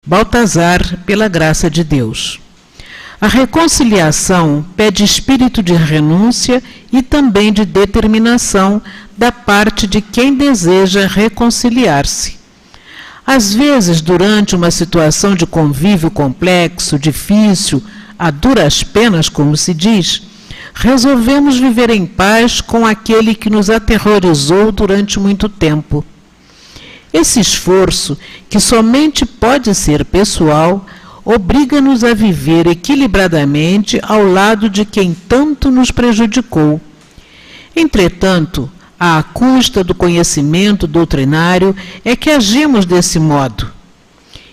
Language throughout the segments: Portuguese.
Baltazar, pela graça de Deus. A reconciliação pede espírito de renúncia e também de determinação da parte de quem deseja reconciliar-se. Às vezes, durante uma situação de convívio complexo, difícil, a duras penas, como se diz, resolvemos viver em paz com aquele que nos aterrorizou durante muito tempo. Esse esforço, que somente pode ser pessoal, obriga-nos a viver equilibradamente ao lado de quem tanto nos prejudicou. Entretanto, à custa do conhecimento doutrinário é que agimos desse modo.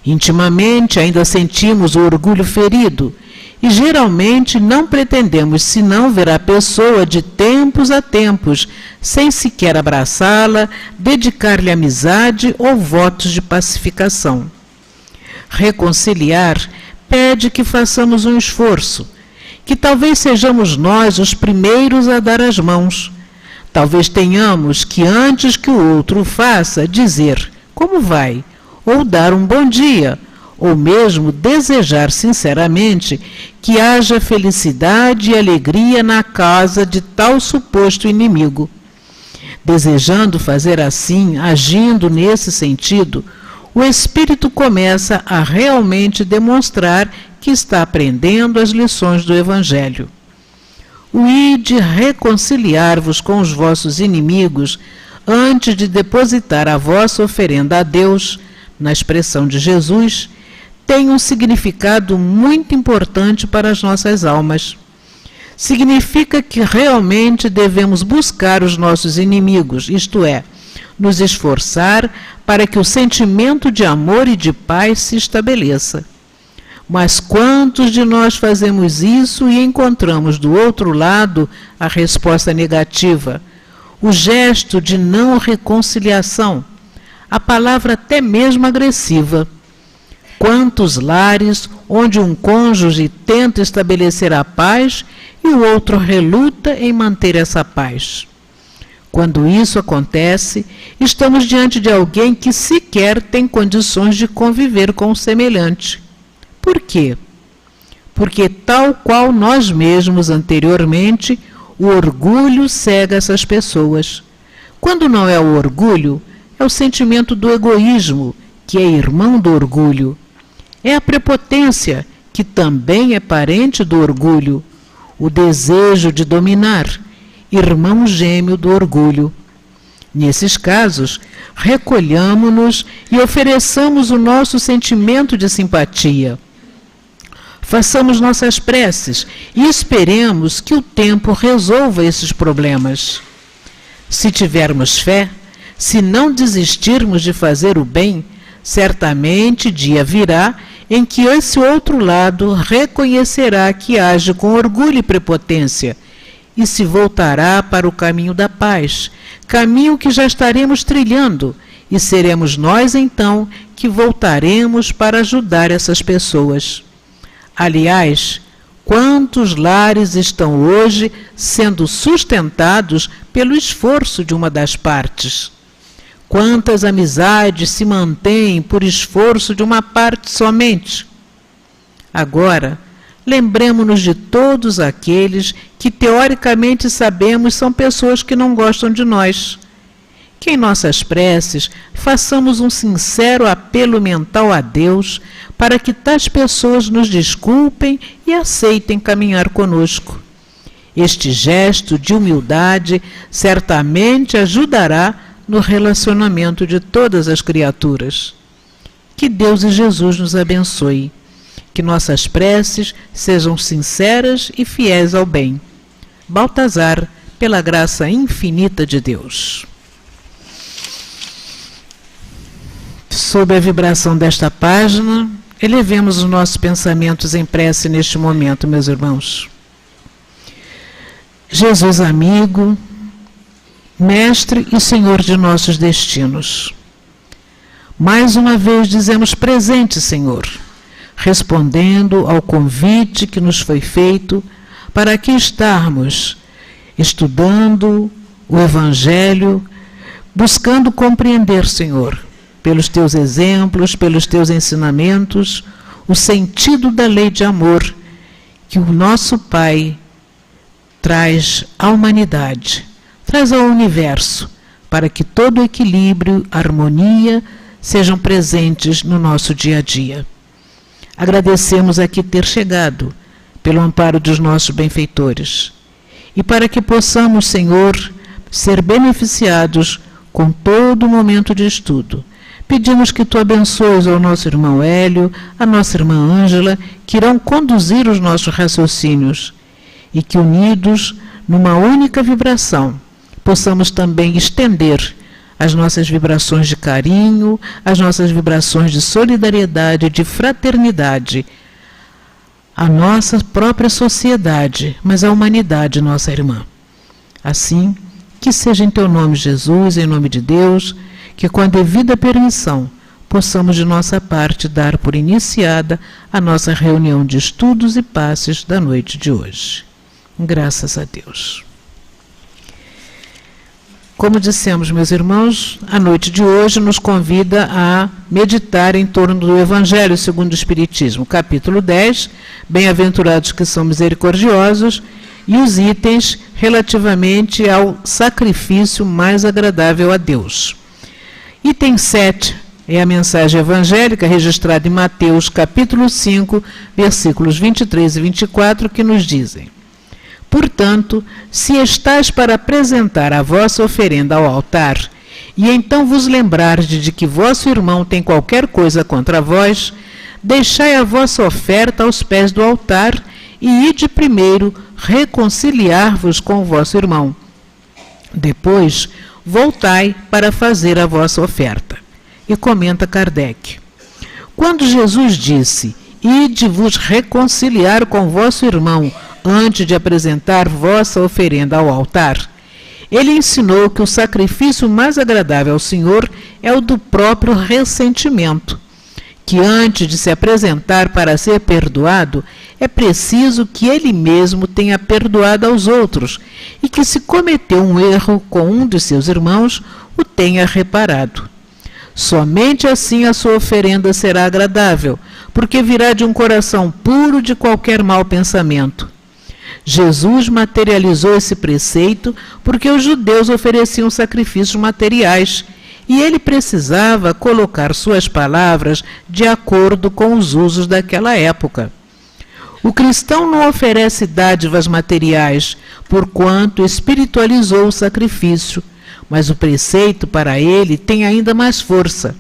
Intimamente ainda sentimos o orgulho ferido e geralmente não pretendemos senão ver a pessoa de tempos a tempos, sem sequer abraçá-la, dedicar-lhe amizade ou votos de pacificação. Reconciliar pede que façamos um esforço, que talvez sejamos nós os primeiros a dar as mãos. Talvez tenhamos que, antes que o outro o faça, dizer "como vai?" ou dar um bom dia, ou mesmo desejar sinceramente que haja felicidade e alegria na casa de tal suposto inimigo. Desejando fazer assim, agindo nesse sentido, o espírito começa a realmente demonstrar que está aprendendo as lições do Evangelho. O ide reconciliar-vos com os vossos inimigos antes de depositar a vossa oferenda a Deus, na expressão de Jesus, tem um significado muito importante para as nossas almas. Significa que realmente devemos buscar os nossos inimigos, isto é, nos esforçar para que o sentimento de amor e de paz se estabeleça. Mas quantos de nós fazemos isso e encontramos do outro lado a resposta negativa, o gesto de não reconciliação, a palavra até mesmo agressiva? Quantos lares onde um cônjuge tenta estabelecer a paz e o outro reluta em manter essa paz? Quando isso acontece, estamos diante de alguém que sequer tem condições de conviver com o semelhante. Por quê? Porque, tal qual nós mesmos anteriormente, o orgulho cega essas pessoas. Quando não é o orgulho, é o sentimento do egoísmo, que é irmão do orgulho. É a prepotência, que também é parente do orgulho. O desejo de dominar, irmão gêmeo do orgulho. Nesses casos, recolhamo-nos e ofereçamos o nosso sentimento de simpatia. Façamos nossas preces e esperemos que o tempo resolva esses problemas. Se tivermos fé, se não desistirmos de fazer o bem, certamente dia virá em que esse outro lado reconhecerá que age com orgulho e prepotência e se voltará para o caminho da paz, caminho que já estaremos trilhando, e seremos nós então que voltaremos para ajudar essas pessoas. Aliás, quantos lares estão hoje sendo sustentados pelo esforço de uma das partes? Quantas amizades se mantêm por esforço de uma parte somente? Agora, lembremo-nos de todos aqueles que teoricamente sabemos são pessoas que não gostam de nós. Que em nossas preces façamos um sincero apelo mental a Deus para que tais pessoas nos desculpem e aceitem caminhar conosco. Este gesto de humildade certamente ajudará no relacionamento de todas as criaturas. Que Deus e Jesus nos abençoe. Que nossas preces sejam sinceras e fiéis ao bem. Baltazar, pela graça infinita de Deus. Sob a vibração desta página, elevemos os nossos pensamentos em prece neste momento, meus irmãos. Jesus amigo, Mestre e Senhor de nossos destinos, mais uma vez dizemos presente, Senhor, respondendo ao convite que nos foi feito para aqui estarmos estudando o Evangelho, buscando compreender, Senhor, pelos teus exemplos, pelos teus ensinamentos, o sentido da lei de amor que o nosso Pai traz à humanidade, traz ao universo, para que todo equilíbrio, harmonia sejam presentes no nosso dia a dia. Agradecemos aqui ter chegado, pelo amparo dos nossos benfeitores, e para que possamos, Senhor, ser beneficiados com todo o momento de estudo. Pedimos que Tu abençoes ao nosso irmão Hélio, a nossa irmã Ângela, que irão conduzir os nossos raciocínios, e que, unidos numa única vibração, possamos também estender as nossas vibrações de carinho, as nossas vibrações de solidariedade, de fraternidade, à nossa própria sociedade, mas à humanidade, nossa irmã. Assim, que seja em Teu nome, Jesus, em nome de Deus, que com a devida permissão possamos de nossa parte dar por iniciada a nossa reunião de estudos e passes da noite de hoje. Graças a Deus. Como dissemos, meus irmãos, a noite de hoje nos convida a meditar em torno do Evangelho segundo o Espiritismo, capítulo 10, Bem-aventurados que são misericordiosos, e os itens relativamente ao sacrifício mais agradável a Deus. Item 7 é a mensagem evangélica registrada em Mateus, capítulo 5, versículos 23 e 24, que nos dizem: Portanto, se estáis para apresentar a vossa oferenda ao altar, e então vos lembrardes de que vosso irmão tem qualquer coisa contra vós, deixai a vossa oferta aos pés do altar, e ide primeiro reconciliar-vos com o vosso irmão. Depois, voltai para fazer a vossa oferta. E comenta Kardec: quando Jesus disse, ide vos reconciliar com vosso irmão, antes de apresentar vossa oferenda ao altar, ele ensinou que o sacrifício mais agradável ao Senhor é o do próprio ressentimento, que antes de se apresentar para ser perdoado, é preciso que ele mesmo tenha perdoado aos outros, e que se cometeu um erro com um de seus irmãos, o tenha reparado. Somente assim a sua oferenda será agradável, porque virá de um coração puro de qualquer mau pensamento. Jesus materializou esse preceito porque os judeus ofereciam sacrifícios materiais, e ele precisava colocar suas palavras de acordo com os usos daquela época. O cristão não oferece dádivas materiais, porquanto espiritualizou o sacrifício, mas o preceito para ele tem ainda mais força,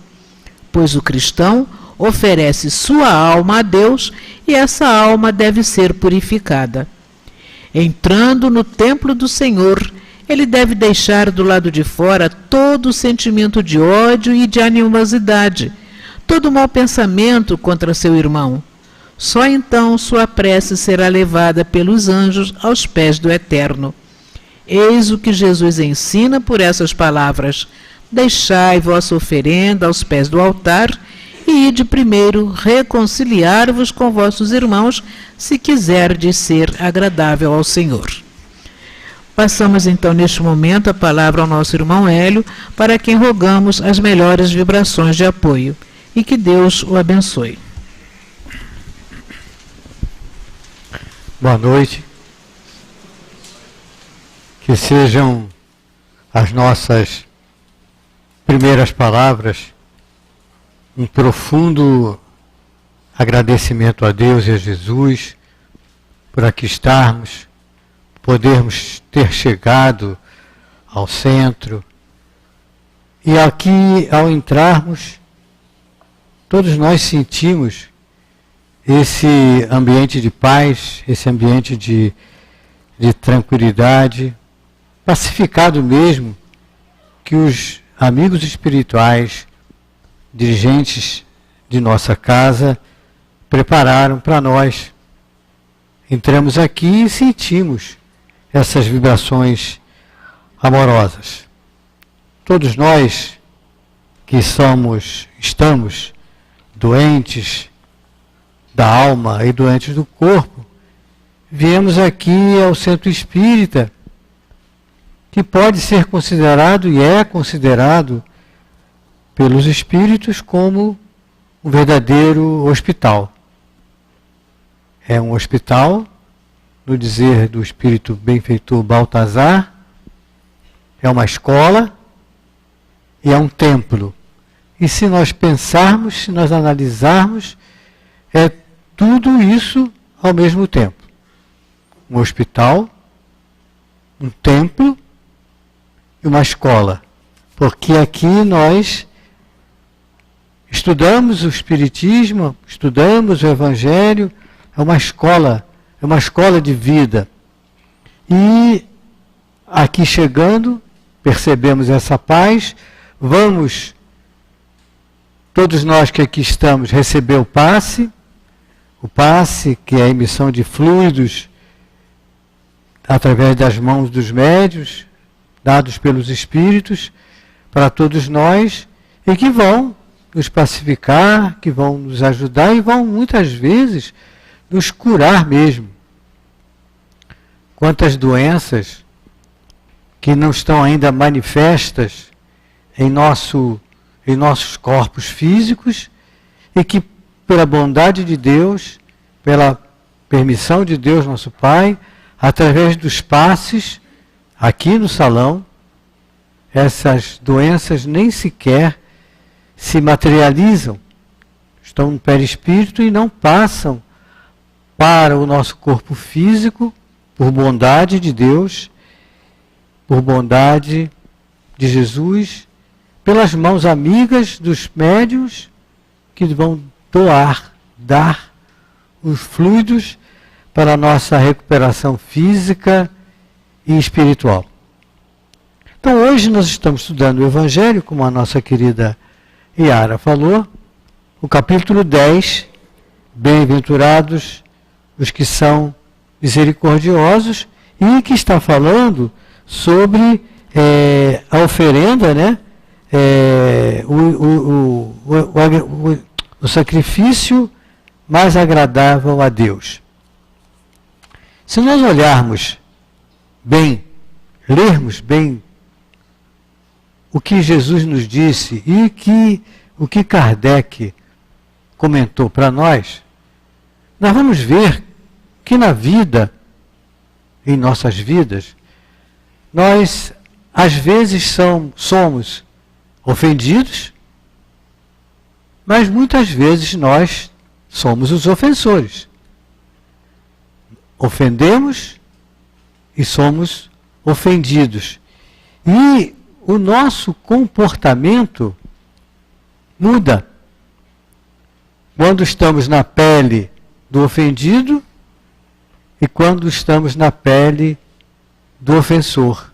pois o cristão oferece sua alma a Deus e essa alma deve ser purificada. Entrando no templo do Senhor, ele deve deixar do lado de fora todo o sentimento de ódio e de animosidade, todo mau pensamento contra seu irmão. Só então sua prece será levada pelos anjos aos pés do Eterno. Eis o que Jesus ensina por essas palavras: deixai vossa oferenda aos pés do altar e ide primeiro reconciliar-vos com vossos irmãos, se quiserdes ser agradável ao Senhor. Passamos então neste momento a palavra ao nosso irmão Hélio, para quem rogamos as melhores vibrações de apoio, e que Deus o abençoe. Boa noite. Que sejam as nossas primeiras palavras um profundo agradecimento a Deus e a Jesus por aqui estarmos, podermos ter chegado ao centro. E aqui, ao entrarmos, todos nós sentimos esse ambiente de paz, esse ambiente de tranquilidade, pacificado mesmo, que os amigos espirituais, dirigentes de nossa casa, prepararam para nós. Entramos aqui e sentimos essas vibrações amorosas. Todos nós que estamos doentes da alma e doentes do corpo, viemos aqui ao centro espírita, que pode ser considerado e é considerado pelos espíritos como um verdadeiro hospital. É um hospital, no dizer do espírito benfeitor Baltazar, é uma escola e é um templo. E se nós pensarmos, se nós analisarmos, é tudo isso ao mesmo tempo. Um hospital, um templo e uma escola. Porque aqui nós estudamos o Espiritismo, estudamos o Evangelho, é uma escola de vida. E aqui chegando, percebemos essa paz, vamos, todos nós que aqui estamos, receber o passe que é a emissão de fluidos através das mãos dos médiuns, dados pelos espíritos, para todos nós, e que vão nos pacificar, que vão nos ajudar e vão muitas vezes nos curar mesmo. Quantas doenças que não estão ainda manifestas em nossos corpos físicos e que, pela bondade de Deus, pela permissão de Deus, nosso Pai, através dos passes aqui no salão, essas doenças nem sequer se materializam, estão no perispírito e não passam para o nosso corpo físico, por bondade de Deus, por bondade de Jesus, pelas mãos amigas dos médiuns que vão dar os fluidos para a nossa recuperação física e espiritual. Então hoje nós estamos estudando o Evangelho, como a nossa querida Yara falou, o capítulo 10, Bem-aventurados os que são misericordiosos, e que está falando sobre a oferenda, né? O sacrifício mais agradável a Deus. Se nós olharmos bem, lermos bem o que Jesus nos disse e o que Kardec comentou para nós vamos ver que na vida, em nossas vidas, nós às vezes somos ofendidos, mas muitas vezes nós somos os ofensores. Ofendemos e somos ofendidos. E o nosso comportamento muda. Quando estamos na pele do ofendido e quando estamos na pele do ofensor.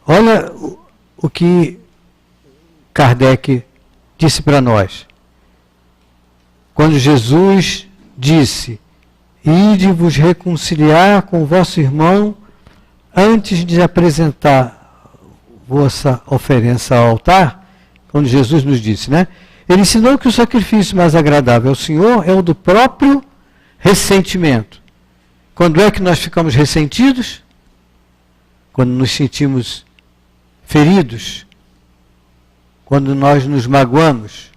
Olha o que Kardec disse para nós. Quando Jesus disse: "Ide vos reconciliar com o vosso irmão antes de apresentar vossa oferença ao altar", quando Jesus nos disse, né? Ele ensinou que o sacrifício mais agradável ao Senhor é o do próprio ressentimento. Quando é que nós ficamos ressentidos? Quando nos sentimos feridos, quando nós nos magoamos.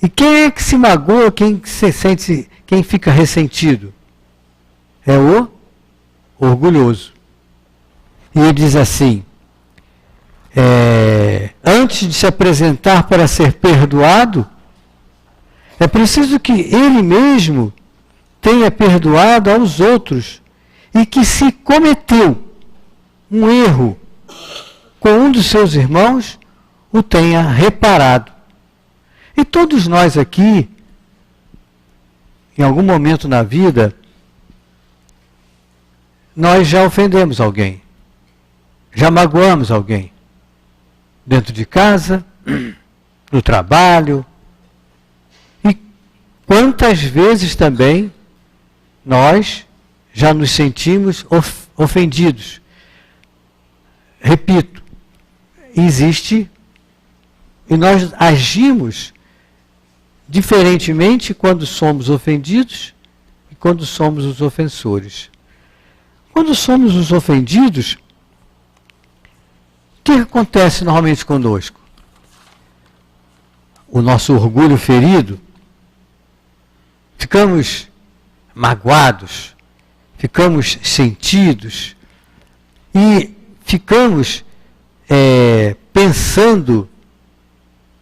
E quem é que se magoa, quem fica ressentido? É o orgulhoso. E ele diz assim: antes de se apresentar para ser perdoado, é preciso que ele mesmo tenha perdoado aos outros e que, se cometeu um erro com um dos seus irmãos, o tenha reparado. E todos nós aqui, em algum momento na vida, nós já ofendemos alguém, já magoamos alguém, dentro de casa, no trabalho. E quantas vezes também nós já nos sentimos ofendidos. Repito, existe, e nós agimos diferentemente quando somos ofendidos e quando somos os ofensores. Quando somos os ofendidos, o que acontece normalmente conosco? o nosso orgulho ferido, ficamos magoados, ficamos sentidos e ficamos pensando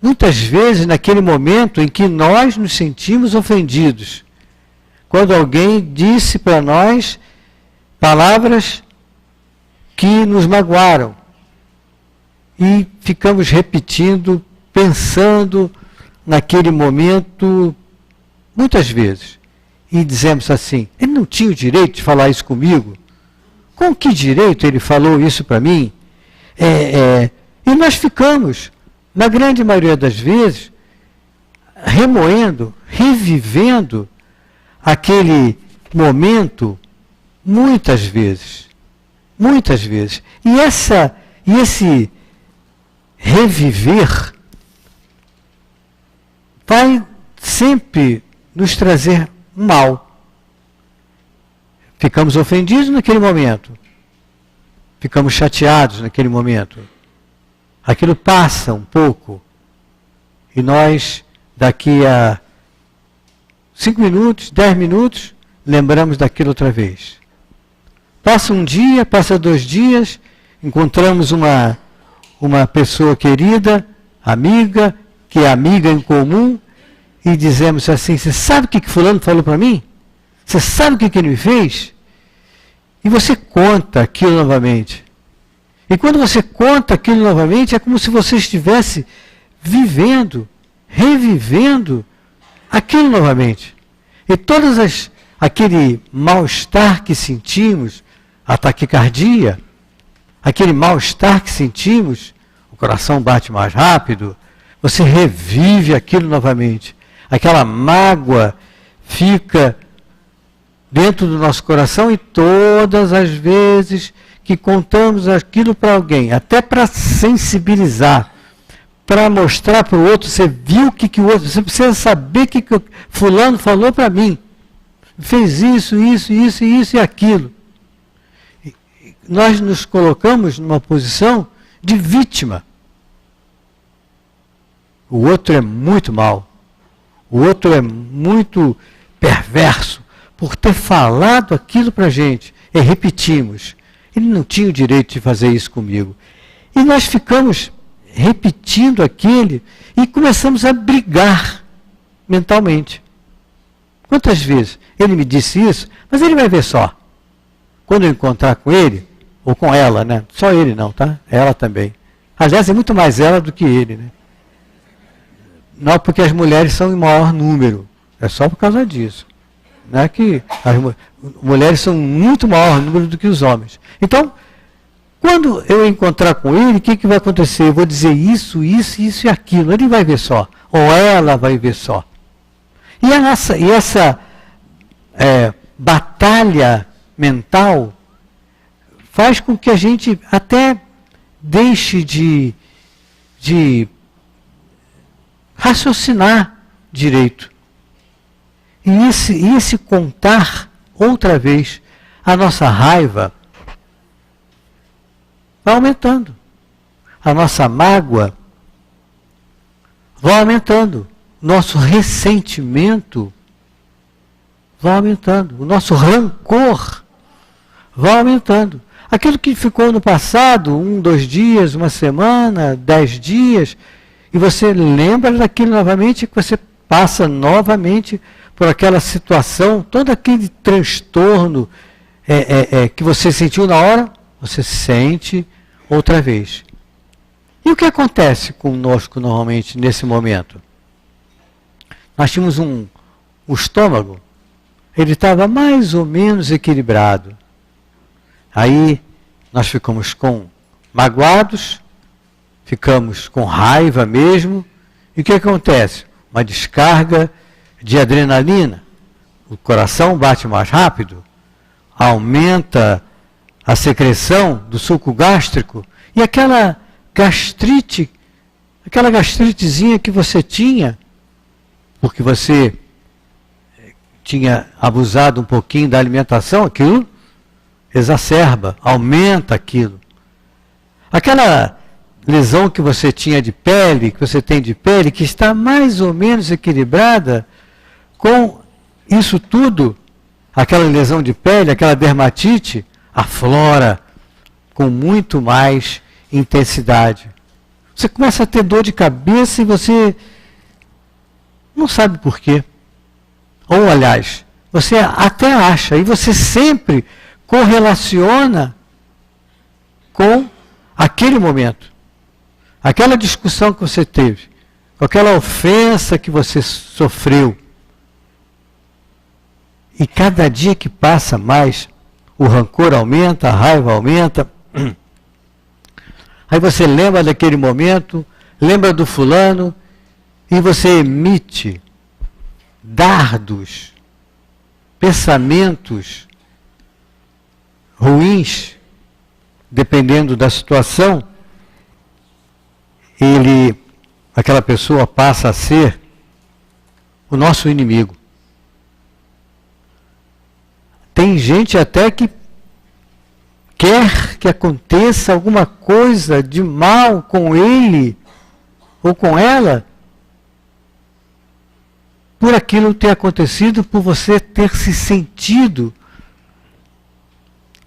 muitas vezes naquele momento em que nós nos sentimos ofendidos, quando alguém disse para nós palavras que nos magoaram, e ficamos repetindo, pensando naquele momento muitas vezes, e dizemos assim: ele não tinha o direito de falar isso comigo? Com que direito ele falou isso para mim? E nós ficamos, na grande maioria das vezes, remoendo, revivendo aquele momento muitas vezes. Muitas vezes. E esse reviver vai sempre nos trazer mal. Ficamos ofendidos naquele momento. Ficamos chateados naquele momento. Aquilo passa um pouco. E nós, daqui a 5 minutos, 10 minutos, lembramos daquilo outra vez. Passa um dia, passa 2 dias, encontramos uma pessoa querida, amiga, que é amiga em comum, e dizemos assim: você sabe o que fulano falou para mim? Você sabe o que ele me fez? E você conta aquilo novamente. E quando você conta aquilo novamente, é como se você estivesse vivendo, revivendo aquilo novamente. E aquele mal-estar que sentimos, a taquicardia, aquele mal-estar que sentimos, o coração bate mais rápido, você revive aquilo novamente. Aquela mágoa fica dentro do nosso coração, e todas as vezes que contamos aquilo para alguém, até para sensibilizar, para mostrar para o outro, você viu o que o outro, você precisa saber o que fulano falou para mim. Fez isso, isso, isso, isso e aquilo. Nós nos colocamos numa posição de vítima. O outro é muito mau. O outro é muito perverso por ter falado aquilo para a gente. E repetimos. Ele não tinha o direito de fazer isso comigo. E nós ficamos repetindo aquele e começamos a brigar mentalmente. Quantas vezes ele me disse isso, mas ele vai ver só. Quando eu encontrar com ele, ou com ela, né? Só ele não, tá? Ela também. Aliás, é muito mais ela do que ele, né? Não porque as mulheres são em maior número. É só por causa disso. Não é que as mulheres são muito maior número do que os homens. Então, quando eu encontrar com ele, o que vai acontecer? Eu vou dizer isso, isso, isso e aquilo. Ele vai ver só. Ou ela vai ver só. E essa batalha mental faz com que a gente até deixe de raciocinar direito. E esse contar outra vez a nossa raiva vai aumentando. A nossa mágoa vai aumentando. Nosso ressentimento vai aumentando. O nosso rancor vai aumentando. Aquilo que ficou no passado, 1, 2 dias, uma semana, 10 dias, e você lembra daquilo novamente, que você passa novamente por aquela situação, todo aquele transtorno que você sentiu na hora, você sente outra vez. E o que acontece conosco normalmente nesse momento? Nós tínhamos o estômago, ele estava mais ou menos equilibrado. Aí nós ficamos magoados, ficamos com raiva mesmo. E o que acontece? Uma descarga de adrenalina. O coração bate mais rápido, aumenta a secreção do suco gástrico, e aquela gastritezinha que você tinha, porque você tinha abusado um pouquinho da alimentação, aquilo exacerba, aumenta aquilo. Aquela lesão que você tinha de pele, que você tem de pele, que está mais ou menos equilibrada com isso tudo, aquela lesão de pele, aquela dermatite, aflora com muito mais intensidade. Você começa a ter dor de cabeça e você não sabe por quê. Ou, aliás, você até acha, e você sempre correlaciona com aquele momento. Aquela discussão que você teve, com aquela ofensa que você sofreu. E cada dia que passa mais, o rancor aumenta, a raiva aumenta. Aí você lembra daquele momento, lembra do fulano, e você emite dardos, pensamentos ruins, dependendo da situação, aquela pessoa passa a ser o nosso inimigo. Tem gente até que quer que aconteça alguma coisa de mal com ele ou com ela, por aquilo ter acontecido, por você ter se sentido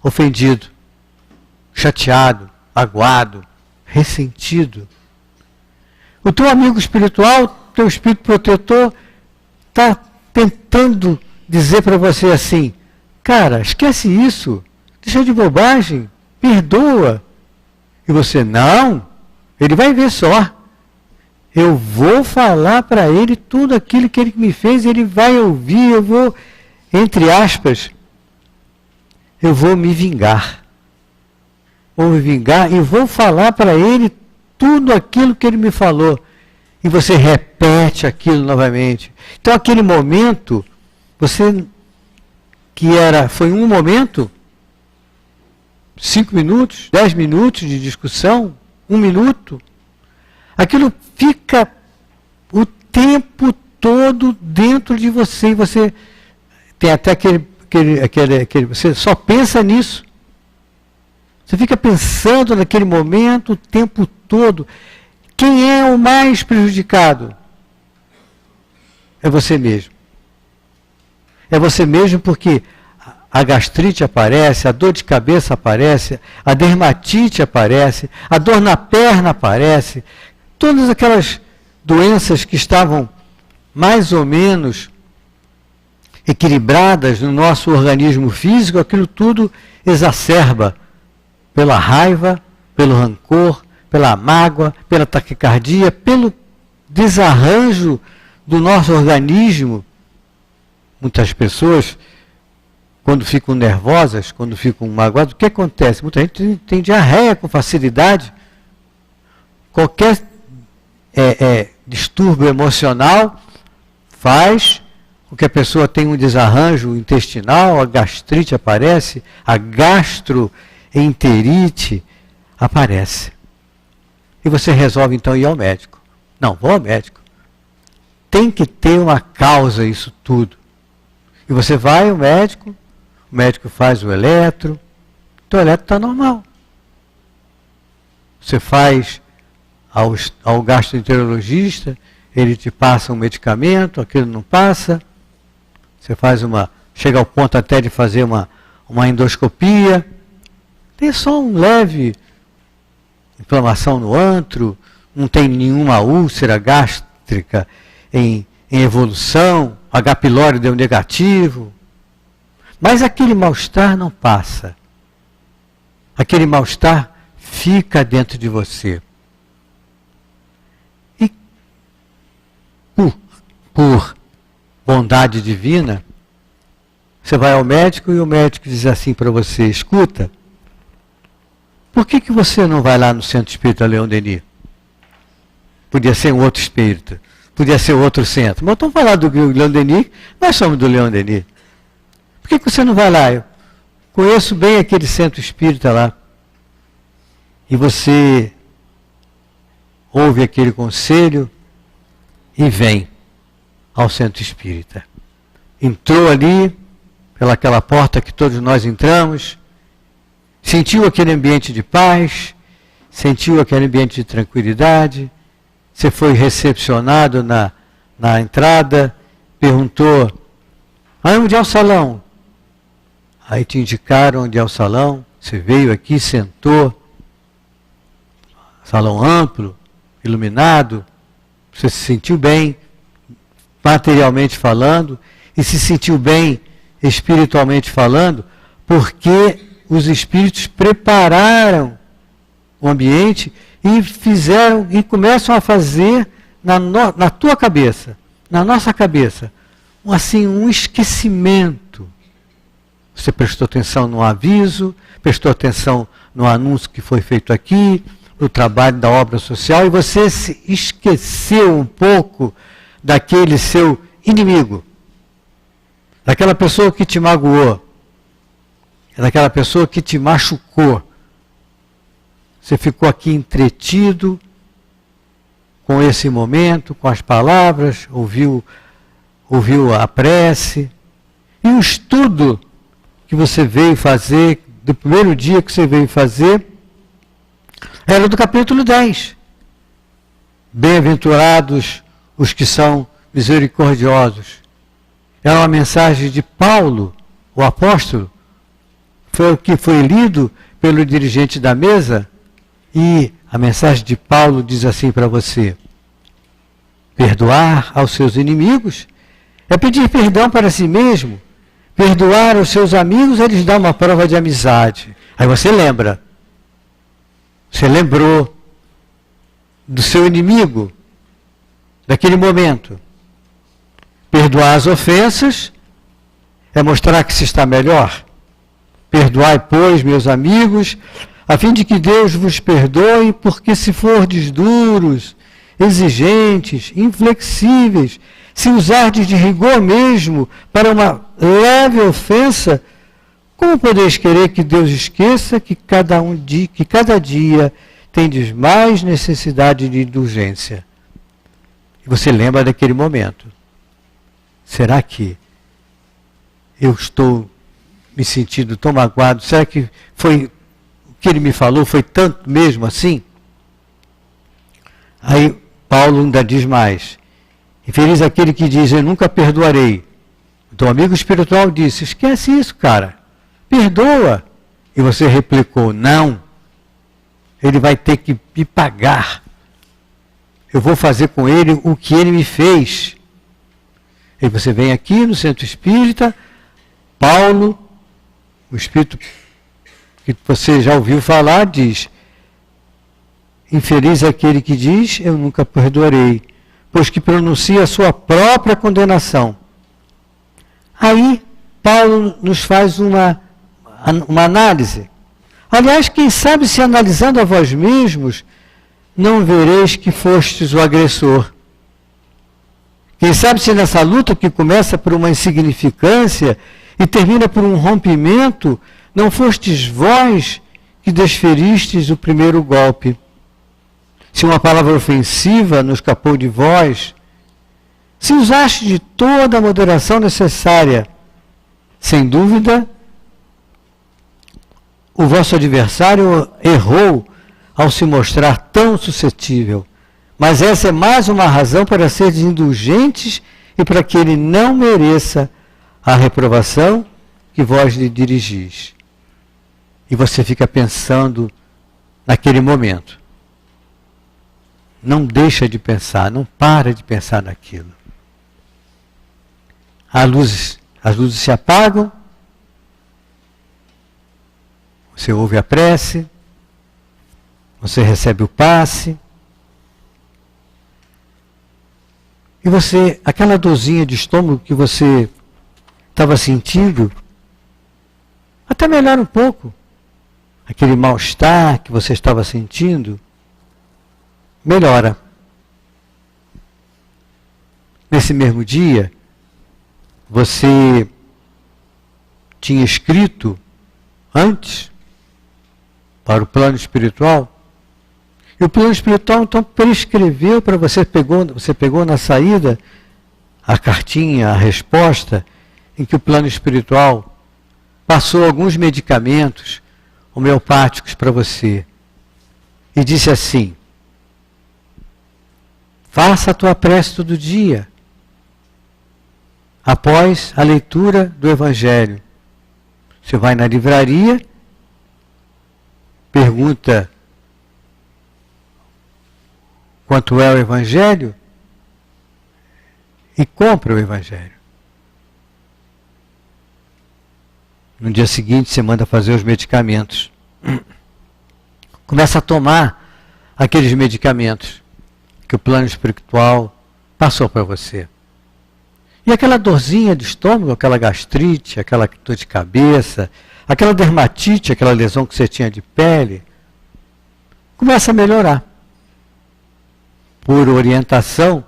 ofendido, chateado, magoado, ressentido. O teu amigo espiritual, teu espírito protetor, está tentando dizer para você assim: cara, esquece isso, deixa de bobagem, perdoa. E você, não, ele vai ver só. Eu vou falar para ele tudo aquilo que ele me fez, ele vai ouvir, eu vou, entre aspas, eu vou me vingar. Vou me vingar e vou falar para ele tudo aquilo que ele me falou. E você repete aquilo novamente. Então aquele momento, foi um momento, 5 minutos, 10 minutos de discussão, 1 minuto, aquilo fica o tempo todo dentro de você. E você tem até você só pensa nisso. Você fica pensando naquele momento o tempo todo. Quem é o mais prejudicado? É você mesmo. É você mesmo porque a gastrite aparece, a dor de cabeça aparece, a dermatite aparece, a dor na perna aparece. Todas aquelas doenças que estavam mais ou menos equilibradas no nosso organismo físico, aquilo tudo exacerba pela raiva, pelo rancor, pela mágoa, pela taquicardia, pelo desarranjo do nosso organismo. Muitas pessoas, quando ficam nervosas, quando ficam magoadas, o que acontece? Muita gente tem diarreia com facilidade. Qualquer distúrbio emocional faz com que a pessoa tenha um desarranjo intestinal, a gastrite aparece, a gastroenterite aparece. E você resolve então ir ao médico. Não, vou ao médico. Tem que ter uma causa isso tudo. E você vai ao médico, o médico faz o eletro, o eletro está normal. Você faz ao gastroenterologista, ele te passa um medicamento, aquilo não passa. Você chega ao ponto até de fazer uma endoscopia. Tem só um leve inflamação no antro, não tem nenhuma úlcera gástrica em evolução, H. pylori deu negativo. Mas aquele mal-estar não passa. Aquele mal-estar fica dentro de você. E por bondade divina, você vai ao médico e o médico diz assim para você: escuta, por que você não vai lá no Centro Espírita Leon Denis? Podia ser um outro espírito, podia ser outro centro. Mas estamos falando do Leon Denis, nós somos do Leon Denis. Por que você não vai lá? Eu conheço bem aquele centro espírita lá. E você ouve aquele conselho e vem ao centro espírita. Entrou ali, pelaquela porta que todos nós entramos, sentiu aquele ambiente de paz, sentiu aquele ambiente de tranquilidade, você foi recepcionado na entrada, perguntou, onde é o salão? Aí te indicaram onde é o salão, você veio aqui, sentou, salão amplo, iluminado, você se sentiu bem, materialmente falando, e se sentiu bem espiritualmente falando, porque os espíritos prepararam o ambiente e fizeram, e começam a fazer na tua cabeça, na nossa cabeça, assim, um esquecimento. Você prestou atenção no aviso, prestou atenção no anúncio que foi feito aqui, no trabalho da obra social, e você se esqueceu um pouco daquele seu inimigo, daquela pessoa que te magoou, daquela pessoa que te machucou. Você ficou aqui entretido com esse momento, com as palavras, ouviu a prece, e o estudo que você veio fazer, do primeiro dia que você veio fazer, era do capítulo 10. Bem-aventurados os que são misericordiosos. É uma mensagem de Paulo, o apóstolo, foi o que foi lido pelo dirigente da mesa, e a mensagem de Paulo diz assim para você: perdoar aos seus inimigos é pedir perdão para si mesmo. Perdoar aos seus amigos é lhes dar uma prova de amizade. Aí você lembra. Você lembrou do seu inimigo, daquele momento. Perdoar as ofensas é mostrar que se está melhor. Perdoai, pois, meus amigos, a fim de que Deus vos perdoe, porque se fordes duros, exigentes, inflexíveis, se usardes de rigor mesmo para uma leve ofensa, como podeis querer que Deus esqueça que cada dia tendes mais necessidade de indulgência? E você lembra daquele momento. Será que eu estou me sentindo tão magoado? Será que foi o que ele me falou? Foi tanto mesmo assim? Aí Paulo ainda diz mais. Infeliz aquele que diz, eu nunca perdoarei. Então o amigo espiritual disse, esquece isso, cara. Perdoa. E você replicou, não. Ele vai ter que me pagar. Eu vou fazer com ele o que ele me fez. E você vem aqui no Centro Espírita, Paulo, o Espírito que você já ouviu falar, diz, infeliz aquele que diz, eu nunca perdoarei, pois que pronuncia a sua própria condenação. Aí, Paulo nos faz uma análise. Aliás, quem sabe se analisando a vós mesmos, não vereis que fostes o agressor. Quem sabe se nessa luta que começa por uma insignificância e termina por um rompimento, não fostes vós que desferistes o primeiro golpe. Se uma palavra ofensiva não escapou de vós, se usaste de toda a moderação necessária, sem dúvida, o vosso adversário errou ao se mostrar tão suscetível. Mas essa é mais uma razão para ser indulgentes e para que ele não mereça a reprovação que vós lhe dirigis. E você fica pensando naquele momento. Não deixa de pensar, não para de pensar naquilo. As luzes se apagam, você ouve a prece, você recebe o passe, e você, aquela dorzinha de estômago que você estava sentindo, até melhora um pouco. Aquele mal-estar que você estava sentindo, melhora. Nesse mesmo dia, você tinha escrito antes para o plano espiritual, e o plano espiritual então prescreveu para você, você pegou na saída a cartinha, a resposta, em que o plano espiritual passou alguns medicamentos homeopáticos para você. e disse assim: faça a tua prece todo dia, após a leitura do Evangelho. Você vai na livraria, pergunta quanto é o Evangelho e compra o Evangelho. No dia seguinte você manda fazer os medicamentos. Começa a tomar aqueles medicamentos que o plano espiritual passou para você. E aquela dorzinha de estômago, aquela gastrite, aquela dor de cabeça, aquela dermatite, aquela lesão que você tinha de pele, começa a melhorar. Por orientação,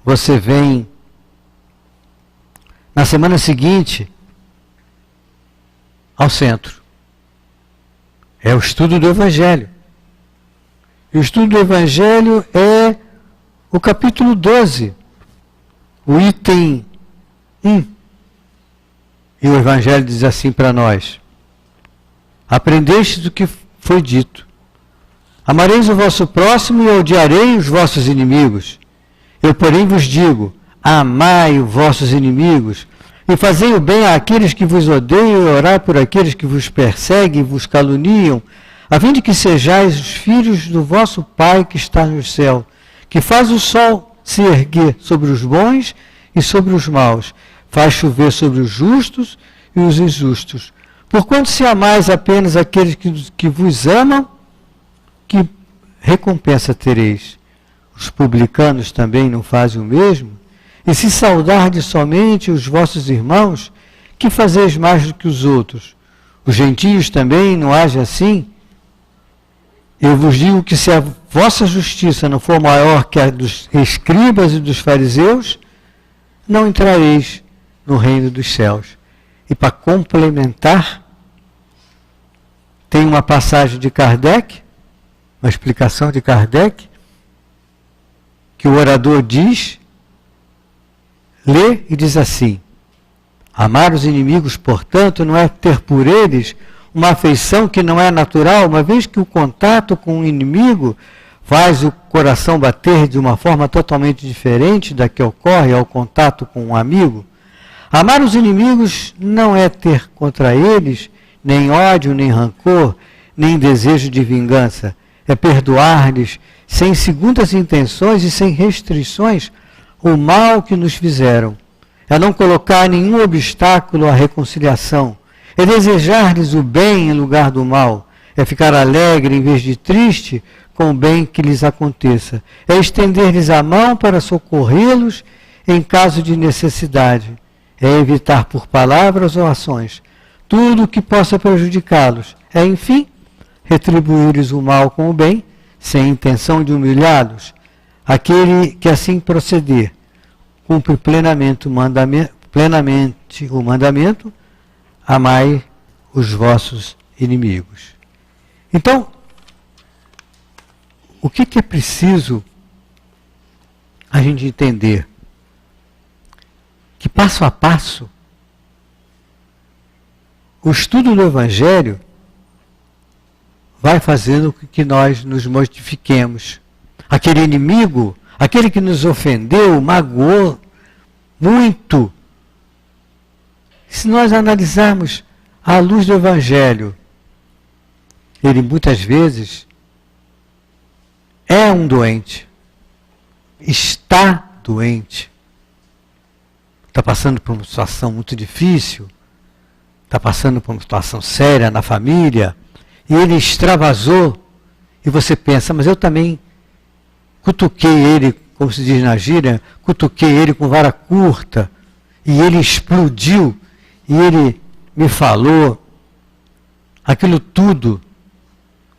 você vem na semana seguinte ao centro. É o estudo do Evangelho. E o estudo do Evangelho é o capítulo 12, o item 1. E o Evangelho diz assim para nós: aprendestes o que foi dito. Amareis o vosso próximo e odiarei os vossos inimigos. Eu, porém, vos digo: amai os vossos inimigos e fazei o bem àqueles que vos odeiam e orai por aqueles que vos perseguem e vos caluniam, a fim de que sejais os filhos do vosso Pai que está no céu, que faz o sol se erguer sobre os bons e sobre os maus, faz chover sobre os justos e os injustos. Porquanto se amais apenas aqueles que vos amam, que recompensa tereis? Os publicanos também não fazem o mesmo? E se saudardes somente os vossos irmãos, que fazeis mais do que os outros? Os gentios também não agem assim? Eu vos digo que se a vossa justiça não for maior que a dos escribas e dos fariseus, não entrareis no reino dos céus. E para complementar, tem uma passagem de Kardec, uma explicação de Kardec, que o orador diz, lê e diz assim: amar os inimigos, portanto, não é ter por eles uma afeição que não é natural, uma vez que o contato com o inimigo faz o coração bater de uma forma totalmente diferente da que ocorre ao contato com um amigo. Amar os inimigos não é ter contra eles nem ódio, nem rancor, nem desejo de vingança. É perdoar-lhes sem segundas intenções e sem restrições o mal que nos fizeram. É não colocar nenhum obstáculo à reconciliação. É desejar-lhes o bem em lugar do mal. É ficar alegre em vez de triste com o bem que lhes aconteça. É estender-lhes a mão para socorrê-los em caso de necessidade. É evitar por palavras ou ações tudo o que possa prejudicá-los. É, enfim, retribuir-lhes o mal com o bem, sem intenção de humilhá-los. Aquele que assim proceder cumpre plenamente o mandamento: amai os vossos inimigos. Então, o que é preciso a gente entender? Que passo a passo, o estudo do Evangelho vai fazendo com que nós nos mortifiquemos. Aquele inimigo, aquele que nos ofendeu, magoou muito. Se nós analisarmos à luz do Evangelho, ele muitas vezes é um doente, está doente, está passando por uma situação muito difícil, está passando por uma situação séria na família, e ele extravasou, e você pensa, mas eu também cutuquei ele, como se diz na gíria, cutuquei ele com vara curta, e ele explodiu, e ele me falou aquilo tudo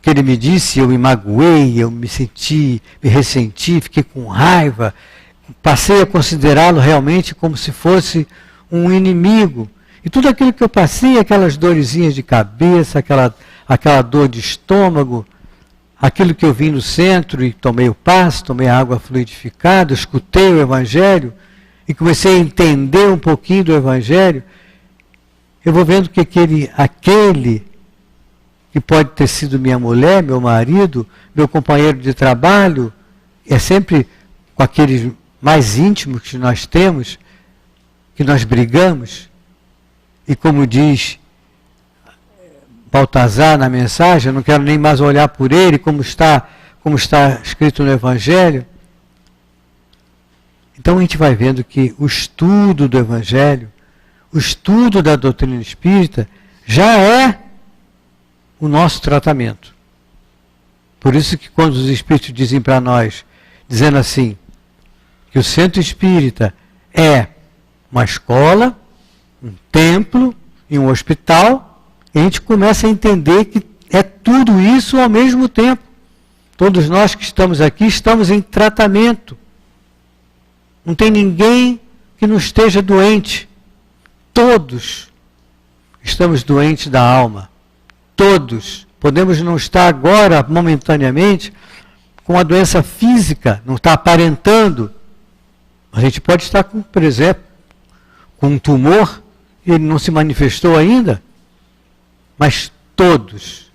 que ele me disse, eu me magoei, eu me ressenti, fiquei com raiva, passei a considerá-lo realmente como se fosse um inimigo. E tudo aquilo que eu passei, aquelas dorezinhas de cabeça, aquela dor de estômago, aquilo que eu vim no centro e tomei o passe, tomei a água fluidificada, escutei o Evangelho e comecei a entender um pouquinho do Evangelho, eu vou vendo que aquele que pode ter sido minha mulher, meu marido, meu companheiro de trabalho, é sempre com aqueles mais íntimos que nós temos, que nós brigamos, e como diz Baltazar na mensagem, eu não quero nem mais olhar por ele, como está escrito no Evangelho. Então a gente vai vendo que o estudo do Evangelho, o estudo da doutrina espírita, já é o nosso tratamento. Por isso que quando os espíritos dizem para nós, dizendo assim, que o centro espírita é uma escola, um templo e um hospital, a gente começa a entender que é tudo isso ao mesmo tempo. Todos nós que estamos aqui estamos em tratamento. Não tem ninguém que não esteja doente. Todos estamos doentes da alma. Todos. Podemos não estar agora, momentaneamente, com a doença física, não está aparentando. A gente pode estar, por exemplo, com um tumor e ele não se manifestou ainda. Mas todos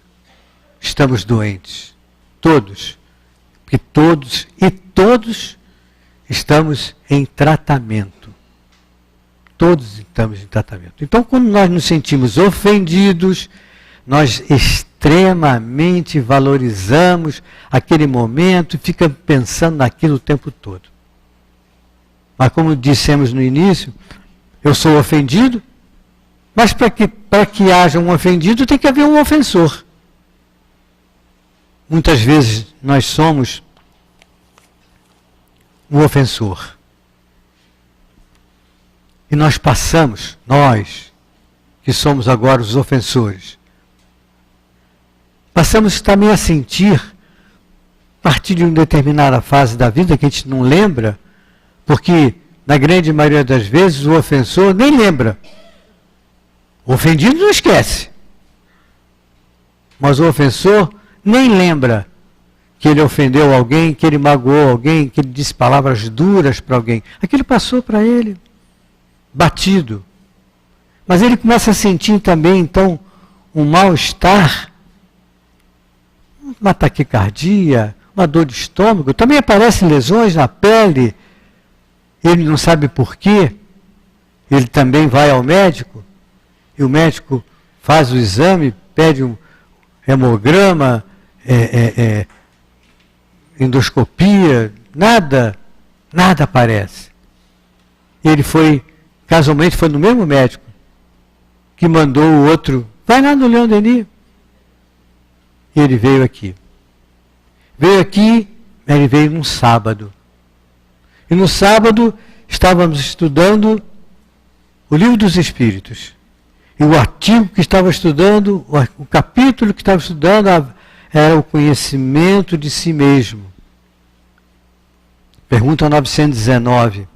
estamos doentes. Todos. Porque todos estamos em tratamento. Todos estamos em tratamento. Então, quando nós nos sentimos ofendidos, nós extremamente valorizamos aquele momento e ficamos pensando naquilo o tempo todo. Mas como dissemos no início, eu sou ofendido, mas para que haja um ofendido tem que haver um ofensor. Muitas vezes nós somos o ofensor. E nós passamos, nós, que somos agora os ofensores, passamos também a sentir, a partir de uma determinada fase da vida que a gente não lembra, porque na grande maioria das vezes o ofensor nem lembra. O ofendido não esquece. Mas o ofensor nem lembra que ele ofendeu alguém, que ele magoou alguém, que ele disse palavras duras para alguém. Aquilo passou para ele, batido. Mas ele começa a sentir também, então, um mal-estar, uma taquicardia, uma dor de estômago. Também aparecem lesões na pele. Ele não sabe por quê. Ele também vai ao médico. E o médico faz o exame, pede um hemograma, endoscopia, nada aparece. Ele casualmente foi no mesmo médico que mandou o outro, vai lá no Leão Denis. E ele veio aqui. Ele veio num sábado. E no sábado estávamos estudando o Livro dos Espíritos. E o artigo que estava estudando, o capítulo que estava estudando era o conhecimento de si mesmo. Pergunta 919.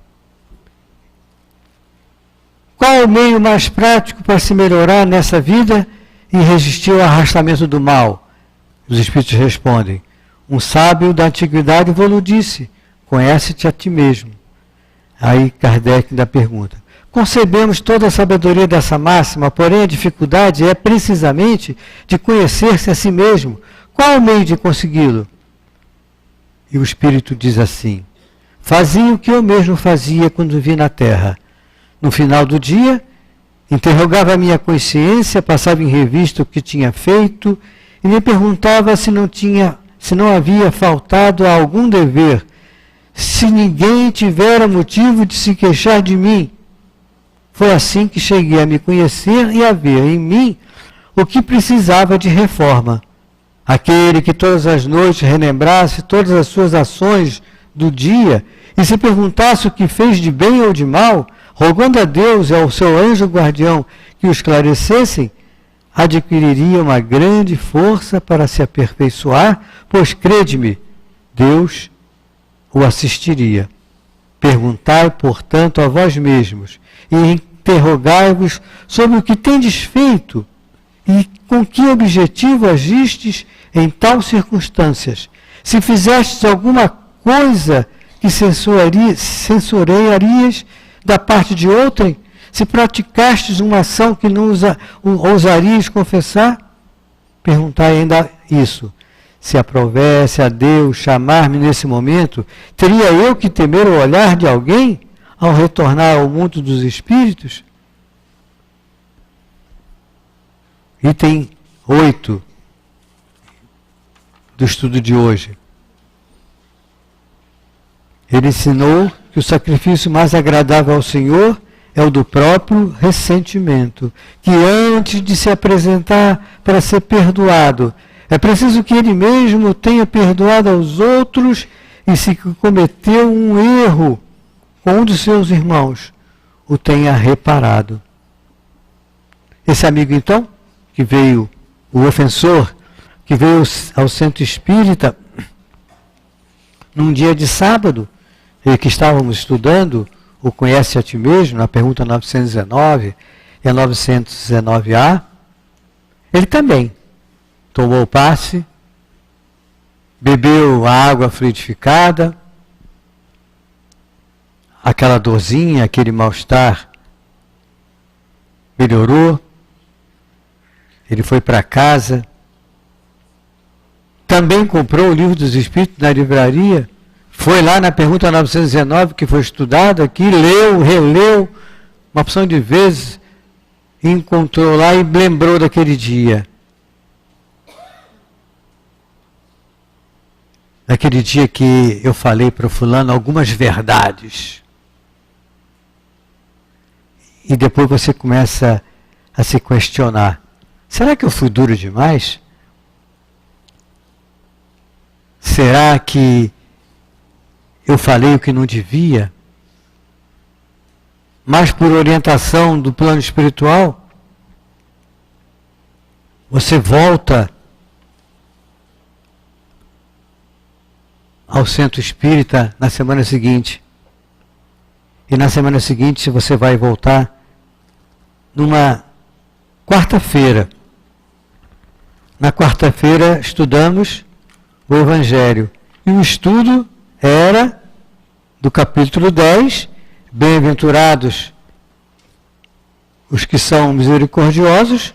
Qual o meio mais prático para se melhorar nessa vida e resistir ao arrastamento do mal? Os Espíritos respondem. Um sábio da antiguidade vos disse, conhece-te a ti mesmo. Aí Kardec ainda pergunta. Concebemos toda a sabedoria dessa máxima, porém a dificuldade é precisamente de conhecer-se a si mesmo. Qual o meio de consegui-lo? E o Espírito diz assim, fazia o que eu mesmo fazia quando vi na terra. No final do dia, interrogava a minha consciência, passava em revista o que tinha feito e me perguntava se não havia faltado a algum dever, se ninguém tivera motivo de se queixar de mim. Foi assim que cheguei a me conhecer e a ver em mim o que precisava de reforma. Aquele que todas as noites relembrasse todas as suas ações do dia e se perguntasse o que fez de bem ou de mal, rogando a Deus e ao seu anjo guardião que o esclarecessem, adquiriria uma grande força para se aperfeiçoar, pois, crede-me, Deus o assistiria. Perguntai, portanto, a vós mesmos e interrogai-vos sobre o que tendes feito e com que objetivo agistes em tais circunstâncias. Se fizestes alguma coisa que censurarias da parte de outrem, se praticastes uma ação que não ousarias confessar, perguntar ainda isso. Se aprovesse a Deus chamar-me nesse momento, teria eu que temer o olhar de alguém ao retornar ao mundo dos espíritos? Item 8 do estudo de hoje. Ele ensinou que o sacrifício mais agradável ao Senhor é o do próprio ressentimento, que antes de se apresentar para ser perdoado, é preciso que ele mesmo tenha perdoado aos outros e se cometeu um erro com um dos seus irmãos, o tenha reparado. Esse amigo, então, que veio, o ofensor, que veio ao centro espírita, num dia de sábado, e que estávamos estudando o Conhece a Ti Mesmo, na pergunta 919 e a 919A, ele também tomou passe, bebeu a água fluidificada, aquela dorzinha, aquele mal-estar melhorou, ele foi para casa, também comprou o Livro dos Espíritos na livraria, foi lá na pergunta 919 que foi estudado aqui, leu, releu, uma opção de vezes, encontrou lá e lembrou daquele dia. Naquele dia que eu falei para o fulano algumas verdades. E depois você começa a se questionar. Será que eu fui duro demais? Será que eu falei o que não devia? Mas por orientação do plano espiritual, você volta ao centro espírita na semana seguinte. E na semana seguinte você vai voltar numa quarta-feira. Na quarta-feira estudamos o Evangelho. E o estudo era do capítulo 10, bem-aventurados os que são misericordiosos,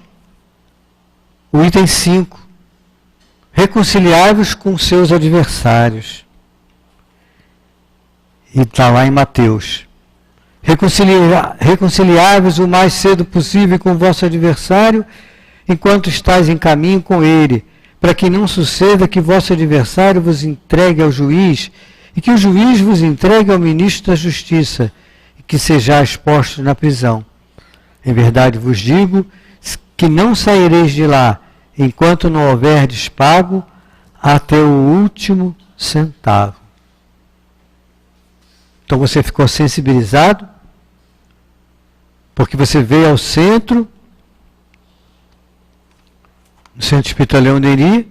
o item 5, reconciliai-vos com seus adversários. E está lá em Mateus. Reconciliai-vos o mais cedo possível com o vosso adversário, enquanto estáis em caminho com ele, para que não suceda que vosso adversário vos entregue ao juiz, e que o juiz vos entregue ao ministro da Justiça, e que sejais postos na prisão. Em verdade vos digo que não saireis de lá, enquanto não houverdes pago até o último centavo. Então você ficou sensibilizado, porque você veio ao centro, no Centro Espírita Leão Denis,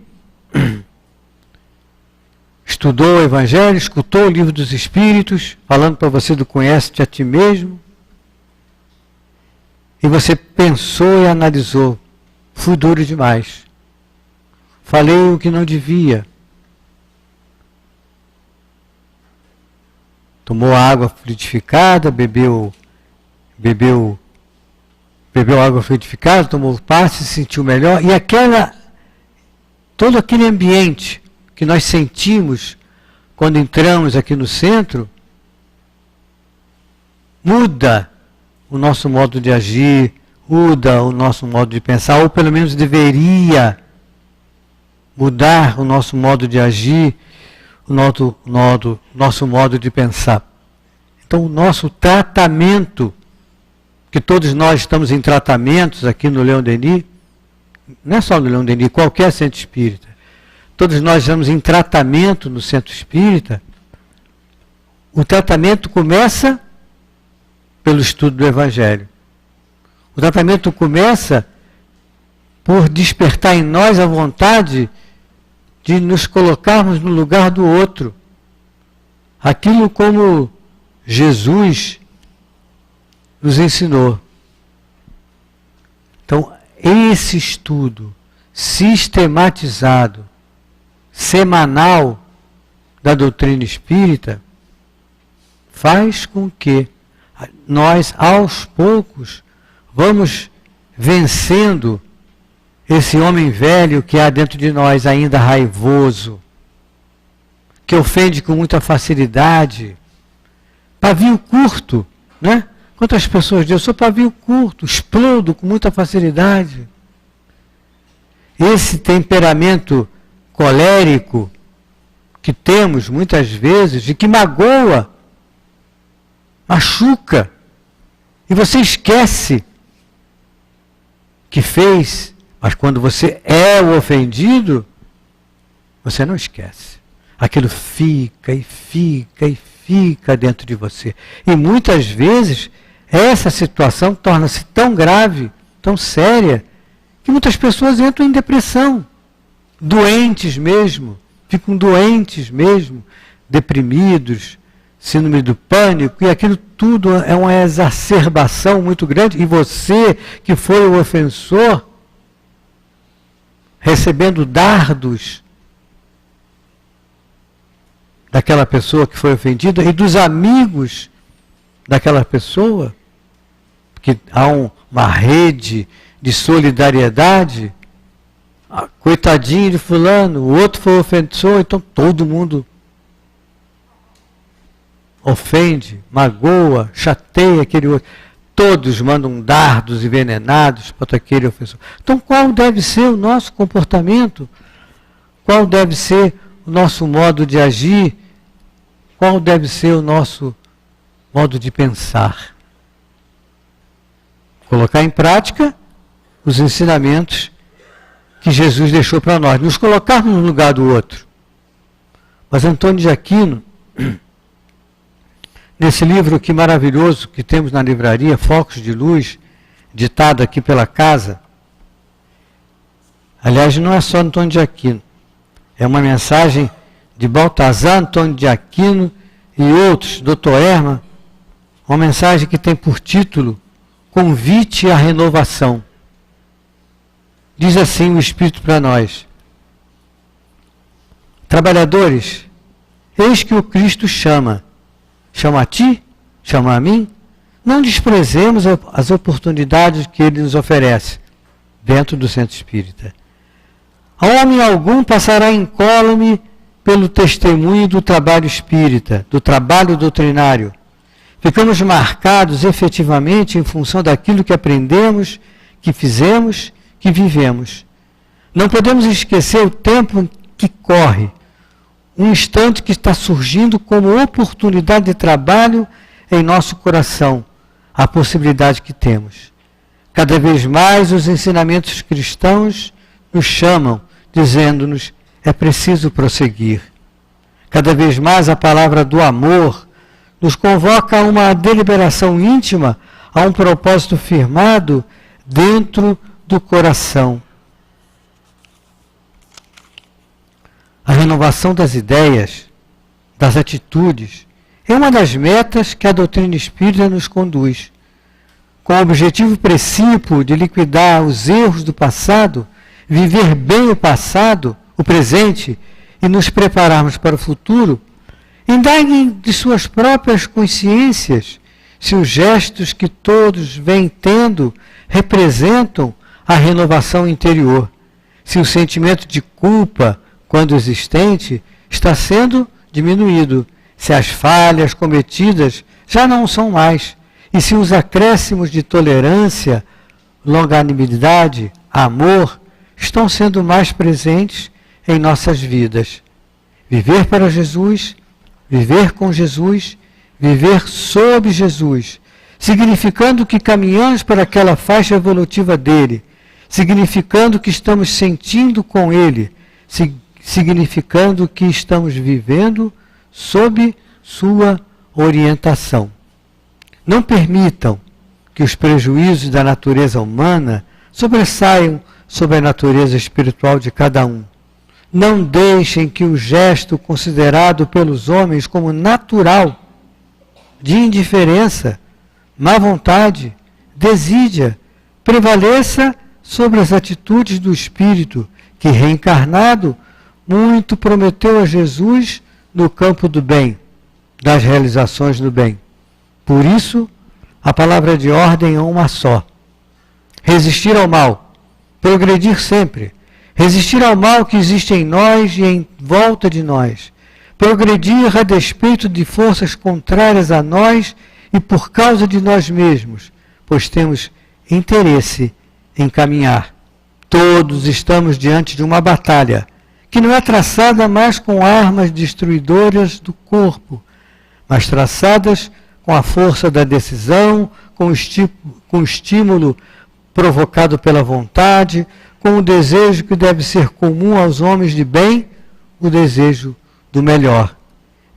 estudou o Evangelho, escutou o Livro dos Espíritos, falando para você do Conhece-te a Ti Mesmo, e você pensou e analisou. Fui duro demais. Falei o que não devia. Tomou água fluidificada, bebeu água fluidificada, tomou passe, se sentiu melhor. E todo aquele ambiente que nós sentimos quando entramos aqui no centro, muda o nosso modo de agir, muda o nosso modo de pensar, ou pelo menos deveria mudar o nosso modo de agir, o nosso modo de pensar. Então o nosso tratamento, que todos nós estamos em tratamentos aqui no Leão Denis, não é só no Leão Denis, qualquer centro espírita, todos nós estamos em tratamento no centro espírita. O tratamento começa pelo estudo do Evangelho. O tratamento começa por despertar em nós a vontade de nos colocarmos no lugar do outro. Aquilo como Jesus nos ensinou. Então, esse estudo sistematizado, semanal da doutrina espírita, faz com que nós, aos poucos, vamos vencendo esse homem velho que há dentro de nós, ainda raivoso, que ofende com muita facilidade, pavio curto, né? Quantas pessoas dizem, eu sou pavio curto, explodo com muita facilidade. Esse temperamento colérico que temos muitas vezes e que magoa, machuca, e você esquece que fez, mas quando você é o ofendido, você não esquece. Aquilo fica e fica e fica dentro de você. E muitas vezes essa situação torna-se tão grave, tão séria, que muitas pessoas entram em depressão, doentes mesmo, ficam doentes mesmo, deprimidos, síndrome do pânico, e aquilo tudo é uma exacerbação muito grande, e você que foi o ofensor, recebendo dardos daquela pessoa que foi ofendida e dos amigos daquela pessoa, que há uma rede de solidariedade, coitadinho de fulano, o outro foi ofensor, então todo mundo ofende, magoa, chateia aquele outro. Todos mandam dardos envenenados para aquele ofensor. Então qual deve ser o nosso comportamento? Qual deve ser o nosso modo de agir? Qual deve ser o nosso modo de pensar? Colocar em prática os ensinamentos que Jesus deixou para nós, nos colocarmos no lugar do outro. Mas Antônio de Aquino, nesse livro que maravilhoso que temos na livraria, Focos de Luz, ditado aqui pela casa, aliás, não é só Antônio de Aquino, é uma mensagem de Baltazar Antônio de Aquino e outros, Dr. Herman, uma mensagem que tem por título Convite à Renovação. Diz assim o Espírito para nós: trabalhadores, eis que o Cristo chama. Chama a ti? Chama a mim? Não desprezemos as oportunidades que Ele nos oferece dentro do centro espírita. A homem algum passará incólume pelo testemunho do trabalho espírita, do trabalho doutrinário. Ficamos marcados efetivamente em função daquilo que aprendemos, que fizemos, que vivemos. Não podemos esquecer o tempo que corre, um instante que está surgindo como oportunidade de trabalho em nosso coração, a possibilidade que temos. Cada vez mais os ensinamentos cristãos nos chamam, dizendo-nos, é preciso prosseguir. Cada vez mais a palavra do amor nos convoca a uma deliberação íntima, a um propósito firmado dentro do coração. A renovação das ideias, das atitudes, é uma das metas que a doutrina espírita nos conduz. Com o objetivo precípuo de liquidar os erros do passado, viver bem o passado, o presente, e nos prepararmos para o futuro, indaguem de suas próprias consciências se os gestos que todos vêm tendo representam a renovação interior, se o sentimento de culpa, quando existente, está sendo diminuído, se as falhas cometidas já não são mais, e se os acréscimos de tolerância, longanimidade, amor, estão sendo mais presentes em nossas vidas. Viver para Jesus, viver com Jesus, viver sob Jesus, significando que caminhamos para aquela faixa evolutiva dele, significando que estamos sentindo com ele, significando que estamos vivendo sob sua orientação. Não permitam que os prejuízos da natureza humana sobressaiam sobre a natureza espiritual de cada um. Não deixem que o gesto considerado pelos homens como natural, de indiferença, má vontade, desídia, prevaleça sobre as atitudes do Espírito, que, reencarnado, muito prometeu a Jesus no campo do bem, das realizações do bem. Por isso, a palavra de ordem é uma só: resistir ao mal, progredir sempre, resistir ao mal que existe em nós e em volta de nós, progredir a despeito de forças contrárias a nós e por causa de nós mesmos, pois temos interesse em caminhar. Todos estamos diante de uma batalha, que não é traçada mais com armas destruidoras do corpo, mas traçadas com a força da decisão, com o estímulo provocado pela vontade, com o desejo que deve ser comum aos homens de bem, o desejo do melhor.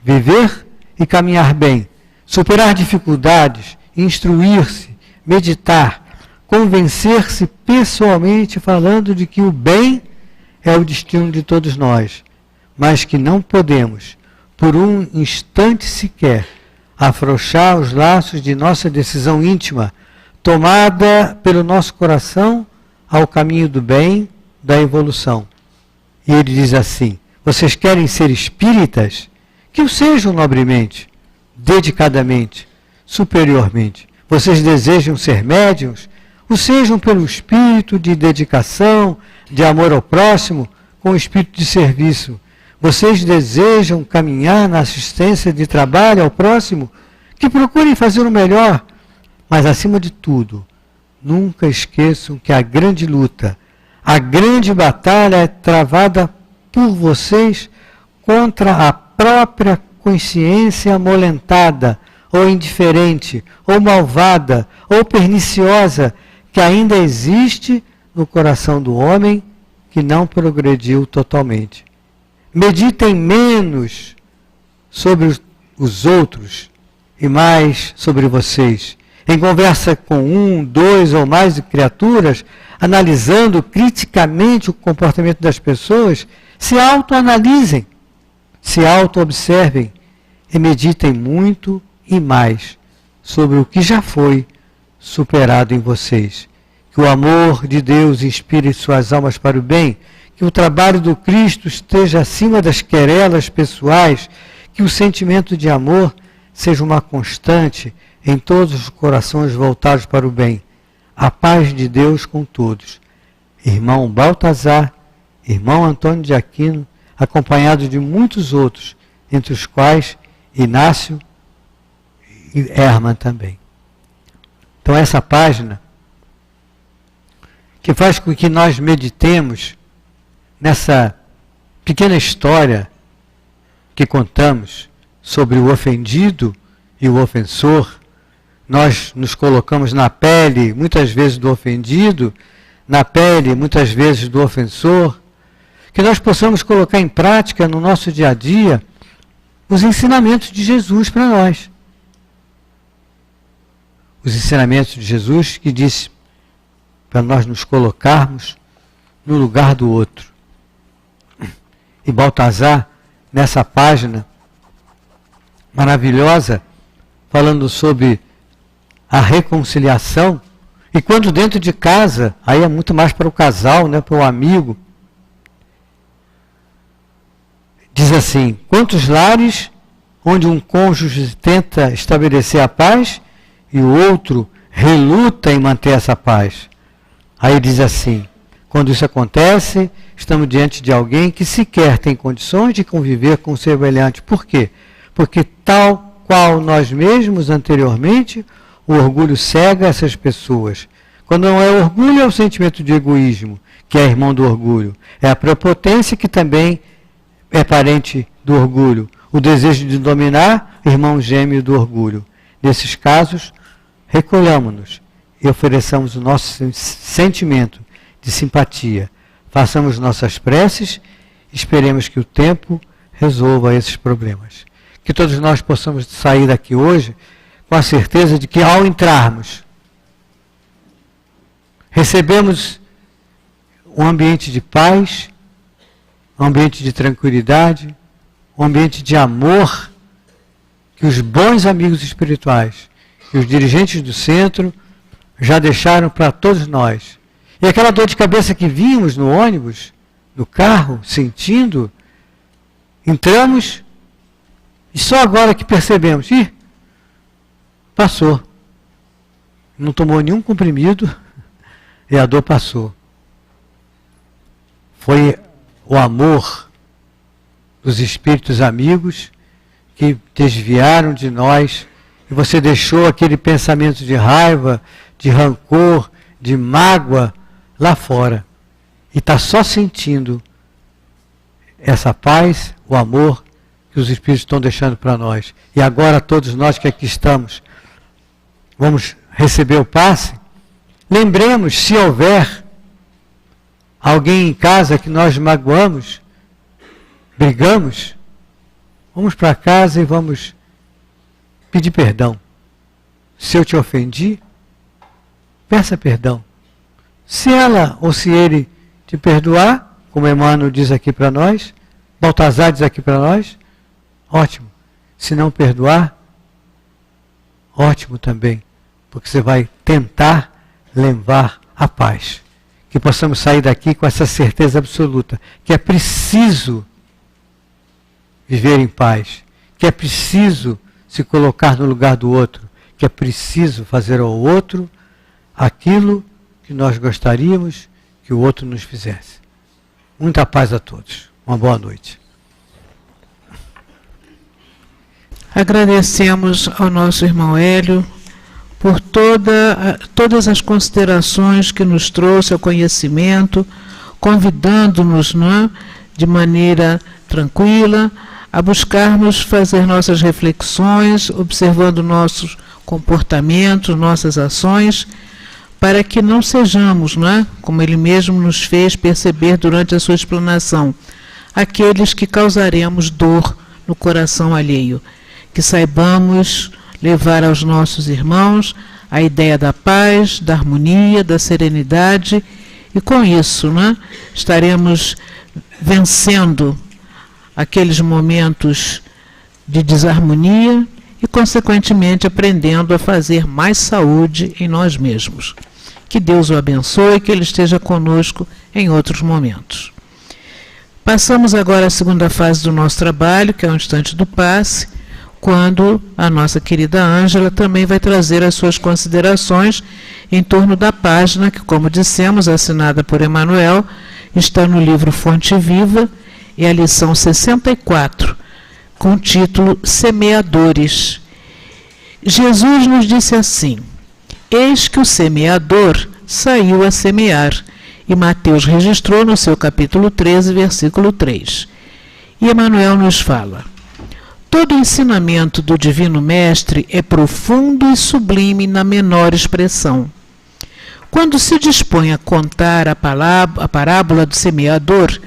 Viver e caminhar bem, superar dificuldades, instruir-se, meditar, convencer-se pessoalmente falando de que o bem é o destino de todos nós, mas que não podemos, por um instante sequer, afrouxar os laços de nossa decisão íntima, tomada pelo nosso coração ao caminho do bem, da evolução. E ele diz assim: vocês querem ser espíritas? Que o sejam nobremente, dedicadamente, superiormente. Vocês desejam ser médiuns? O sejam pelo espírito de dedicação, de amor ao próximo, com o espírito de serviço. Vocês desejam caminhar na assistência de trabalho ao próximo? Que procurem fazer o melhor. Mas, acima de tudo, nunca esqueçam que a grande luta, a grande batalha é travada por vocês contra a própria consciência amolentada, ou indiferente, ou malvada, ou perniciosa, que ainda existe no coração do homem que não progrediu totalmente. Meditem menos sobre os outros e mais sobre vocês. Em conversa com 1, 2 ou mais criaturas, analisando criticamente o comportamento das pessoas, se autoanalisem, se auto-observem e meditem muito e mais sobre o que já foi superado em vocês. Que o amor de Deus inspire suas almas para o bem, que o trabalho do Cristo esteja acima das querelas pessoais, que o sentimento de amor seja uma constante em todos os corações voltados para o bem. A paz de Deus com todos. Irmão Baltazar, irmão Antônio de Aquino, acompanhado de muitos outros, entre os quais Inácio e Hermann também. Então essa página, que faz com que nós meditemos nessa pequena história que contamos sobre o ofendido e o ofensor. Nós nos colocamos na pele, muitas vezes, do ofendido, na pele, muitas vezes, do ofensor. Que nós possamos colocar em prática no nosso dia a dia os ensinamentos de Jesus para nós. Os ensinamentos de Jesus que disse para nós nos colocarmos no lugar do outro. E Baltazar, nessa página maravilhosa, falando sobre a reconciliação, e quando dentro de casa, aí é muito mais para o casal, né, para o amigo, diz assim: quantos lares onde um cônjuge tenta estabelecer a paz e o outro reluta em manter essa paz? Aí diz assim: quando isso acontece, estamos diante de alguém que sequer tem condições de conviver com o semelhante. Por quê? Porque tal qual nós mesmos anteriormente, o orgulho cega essas pessoas. Quando não é orgulho, é o sentimento de egoísmo, que é irmão do orgulho. É a prepotência, que também é parente do orgulho. O desejo de dominar, irmão gêmeo do orgulho. Nesses casos, recolhamos-nos e ofereçamos o nosso sentimento de simpatia. Façamos nossas preces e esperemos que o tempo resolva esses problemas. Que todos nós possamos sair daqui hoje com a certeza de que, ao entrarmos, recebemos um ambiente de paz, um ambiente de tranquilidade, um ambiente de amor, que os bons amigos espirituais e os dirigentes do centro já deixaram para todos nós. E aquela dor de cabeça que vimos no ônibus, no carro, sentindo, entramos e só agora que percebemos, passou. Não tomou nenhum comprimido e a dor passou. foi o amor dos espíritos amigos que desviaram de nós, e você deixou aquele pensamento de raiva, de rancor, de mágoa lá fora, e está só sentindo essa paz, o amor que os espíritos estão deixando para nós. E agora todos nós que aqui estamos vamos receber o passe. Lembremos, se houver alguém em casa que nós magoamos, brigamos, vamos para casa e vamos pedir perdão. Se eu te ofendi, peça perdão. Se ela ou se ele te perdoar, como Emmanuel diz aqui para nós, Baltazar diz aqui para nós, ótimo. Se não perdoar, ótimo também, porque você vai tentar levar a paz. Que possamos sair daqui com essa certeza absoluta, que é preciso viver em paz, que é preciso se colocar no lugar do outro, que é preciso fazer ao outro aquilo que nós gostaríamos que o outro nos fizesse. Muita paz a todos. Uma boa noite. Agradecemos ao nosso irmão Hélio por todas as considerações que nos trouxe ao conhecimento, convidando-nos, de maneira tranquila a buscarmos fazer nossas reflexões, observando nossos comportamentos, nossas ações, para que não sejamos, como ele mesmo nos fez perceber durante a sua explanação, aqueles que causaremos dor no coração alheio. Que saibamos levar aos nossos irmãos a ideia da paz, da harmonia, da serenidade, e com isso estaremos vencendo aqueles momentos de desarmonia e, consequentemente, aprendendo a fazer mais saúde em nós mesmos. Que Deus o abençoe e que Ele esteja conosco em outros momentos. Passamos agora à segunda fase do nosso trabalho, que é o instante do passe, quando a nossa querida Ângela também vai trazer as suas considerações em torno da página que, como dissemos, assinada por Emmanuel, está no livro Fonte Viva, e a lição 64, com o título Semeadores. Jesus nos disse assim: eis que o semeador saiu a semear, e Mateus registrou no seu capítulo 13, versículo 3. E Emmanuel nos fala: todo ensinamento do Divino Mestre é profundo e sublime na menor expressão. Quando se dispõe a contar a parábola do semeador,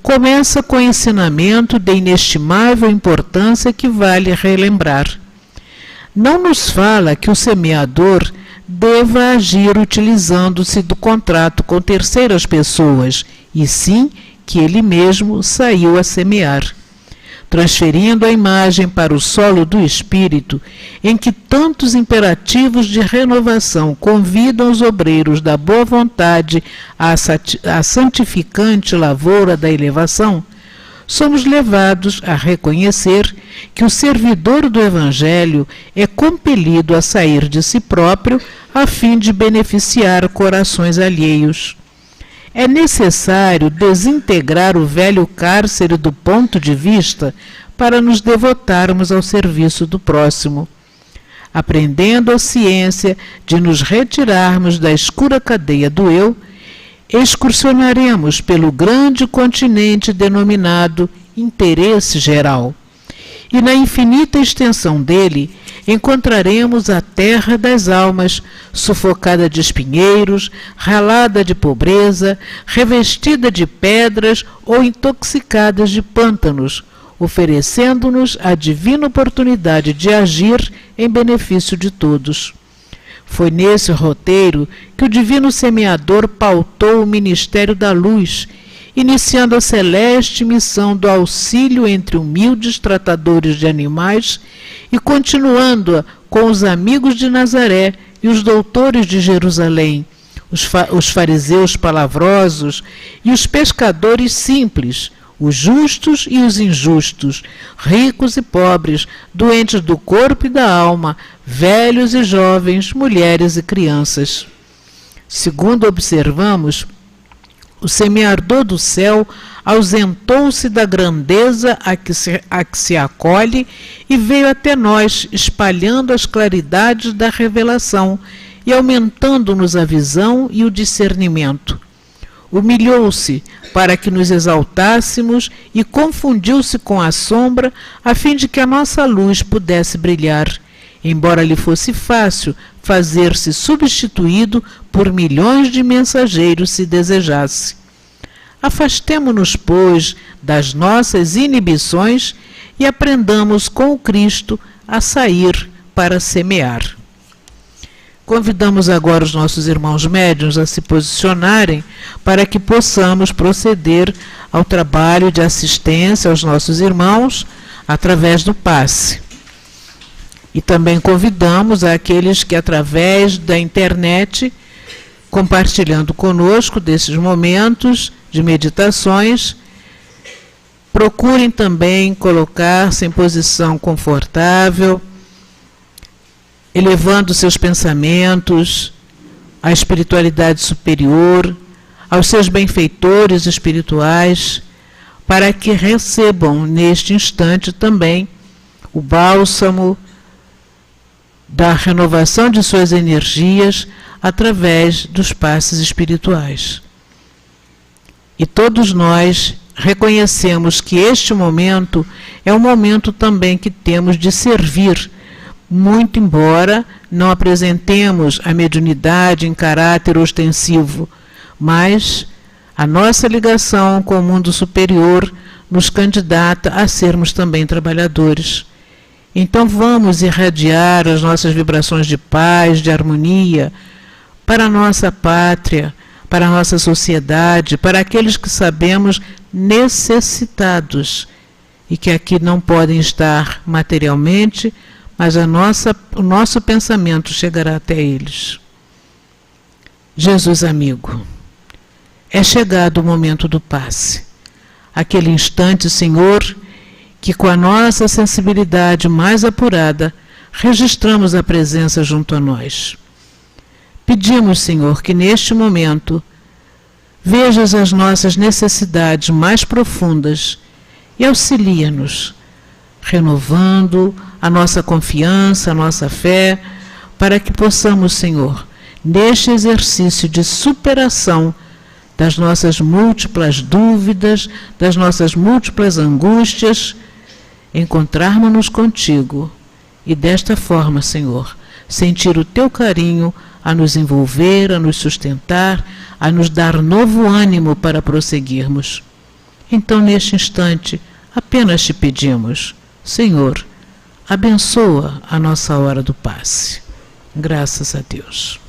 começa com ensinamento de inestimável importância que vale relembrar. Não nos fala que o semeador deva agir utilizando-se do contrato com terceiras pessoas, e sim que ele mesmo saiu a semear, transferindo a imagem para o solo do espírito, em que tantos imperativos de renovação convidam os obreiros da boa vontade à santificante lavoura da elevação. Somos levados a reconhecer que o servidor do Evangelho é compelido a sair de si próprio a fim de beneficiar corações alheios. É necessário desintegrar o velho cárcere do ponto de vista para nos devotarmos ao serviço do próximo. Aprendendo a ciência de nos retirarmos da escura cadeia do eu, excursionaremos pelo grande continente denominado interesse geral. E na infinita extensão dele, encontraremos a terra das almas, sufocada de espinheiros, ralada de pobreza, revestida de pedras ou intoxicada de pântanos, oferecendo-nos a divina oportunidade de agir em benefício de todos. Foi nesse roteiro que o Divino Semeador pautou o Ministério da Luz, iniciando a celeste missão do auxílio entre humildes tratadores de animais e continuando-a com os amigos de Nazaré e os doutores de Jerusalém, os fariseus palavrosos e os pescadores simples, os justos e os injustos, ricos e pobres, doentes do corpo e da alma, velhos e jovens, mulheres e crianças. Segundo observamos, O semeador do céu ausentou-se da grandeza a que se acolhe e veio até nós, espalhando as claridades da revelação e aumentando-nos a visão e o discernimento. Humilhou-se para que nos exaltássemos e confundiu-se com a sombra, a fim de que a nossa luz pudesse brilhar, embora lhe fosse fácil fazer-se substituído por milhões de mensageiros se desejasse. Afastemo-nos, pois, das nossas inibições e aprendamos com o Cristo a sair para semear. Convidamos agora os nossos irmãos médiuns a se posicionarem para que possamos proceder ao trabalho de assistência aos nossos irmãos através do passe. E também convidamos aqueles que, através da internet, compartilhando conosco desses momentos de meditações, procurem também colocar-se em posição confortável, elevando seus pensamentos à espiritualidade superior, aos seus benfeitores espirituais, para que recebam neste instante também o bálsamo da renovação de suas energias através dos passes espirituais. E todos nós reconhecemos que este momento é um momento também que temos de servir, muito embora não apresentemos a mediunidade em caráter ostensivo, mas a nossa ligação com o mundo superior nos candidata a sermos também trabalhadores. Então vamos irradiar as nossas vibrações de paz, de harmonia, para a nossa pátria, para a nossa sociedade, para aqueles que sabemos necessitados e que aqui não podem estar materialmente, mas o nosso pensamento chegará até eles. Jesus amigo, é chegado o momento do passe. Aquele instante, Senhor, que com a nossa sensibilidade mais apurada, registramos a presença junto a nós. Pedimos, Senhor, que neste momento vejas as nossas necessidades mais profundas e auxilia-nos, renovando a nossa confiança, a nossa fé, para que possamos, Senhor, neste exercício de superação das nossas múltiplas dúvidas, das nossas múltiplas angústias, encontrarmos-nos contigo e desta forma, Senhor, sentir o teu carinho a nos envolver, a nos sustentar, a nos dar novo ânimo para prosseguirmos. Então, neste instante, apenas te pedimos, Senhor, abençoa a nossa hora do passe. Graças a Deus.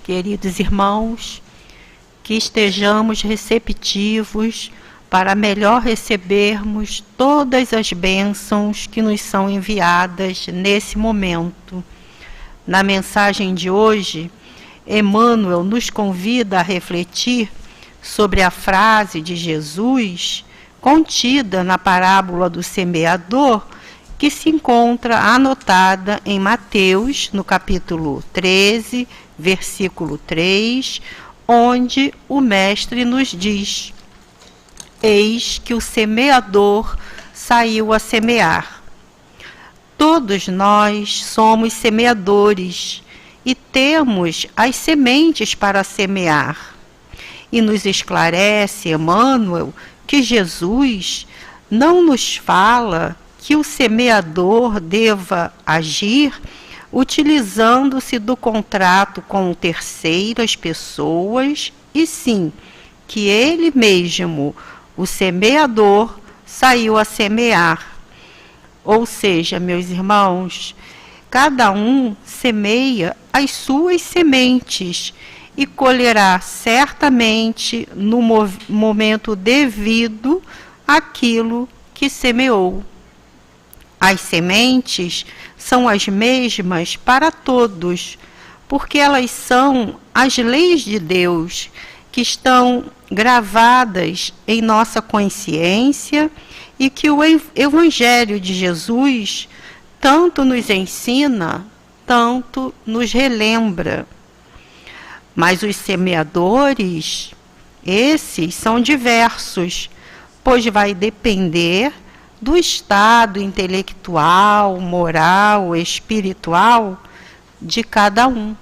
Queridos irmãos, que estejamos receptivos para melhor recebermos todas as bênçãos que nos são enviadas nesse momento. Na mensagem de hoje, Emmanuel nos convida a refletir sobre a frase de Jesus contida na parábola do semeador, que se encontra anotada em Mateus, no capítulo 13, versículo 3, onde o mestre nos diz: eis que o semeador saiu a semear. Todos nós somos semeadores e temos as sementes para semear. E nos esclarece Emmanuel que Jesus não nos fala que o semeador deva agir utilizando-se do contrato com terceiras pessoas, e sim que ele mesmo, o semeador, saiu a semear. Ou seja, meus irmãos, cada um semeia as suas sementes e colherá certamente no momento devido aquilo que semeou. As sementes são as mesmas para todos, porque elas são as leis de Deus que estão gravadas em nossa consciência e que o Evangelho de Jesus tanto nos ensina, tanto nos relembra. Mas os semeadores, esses são diversos, pois vai depender do estado intelectual, moral, espiritual de cada um.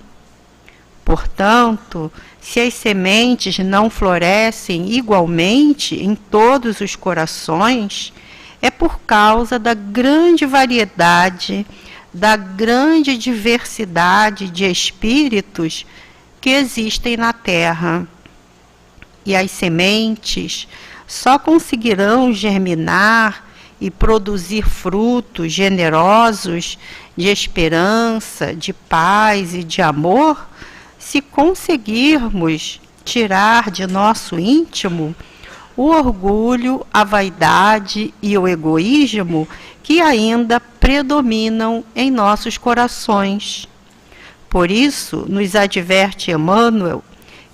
Portanto, se as sementes não florescem igualmente em todos os corações, é por causa da grande variedade, da grande diversidade de espíritos que existem na Terra. E as sementes só conseguirão germinar e produzir frutos generosos de esperança, de paz e de amor, se conseguirmos tirar de nosso íntimo o orgulho, a vaidade e o egoísmo que ainda predominam em nossos corações. Por isso, nos adverte Emmanuel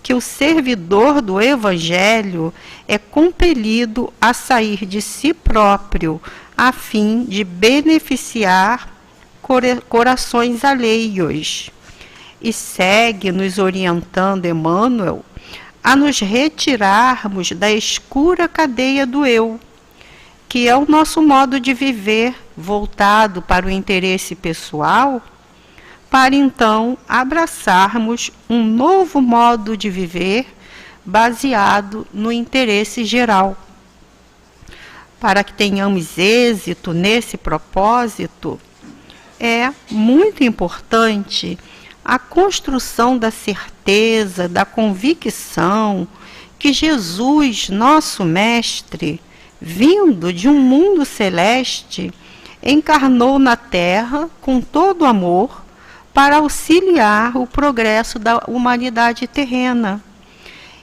que o servidor do Evangelho é compelido a sair de si próprio, a fim de beneficiar corações alheios. E segue nos orientando Emmanuel a nos retirarmos da escura cadeia do eu, que é o nosso modo de viver voltado para o interesse pessoal, para então abraçarmos um novo modo de viver baseado no interesse geral. Para que tenhamos êxito nesse propósito, é muito importante a construção da certeza, da convicção que Jesus, nosso Mestre, vindo de um mundo celeste, encarnou na Terra com todo amor para auxiliar o progresso da humanidade terrena.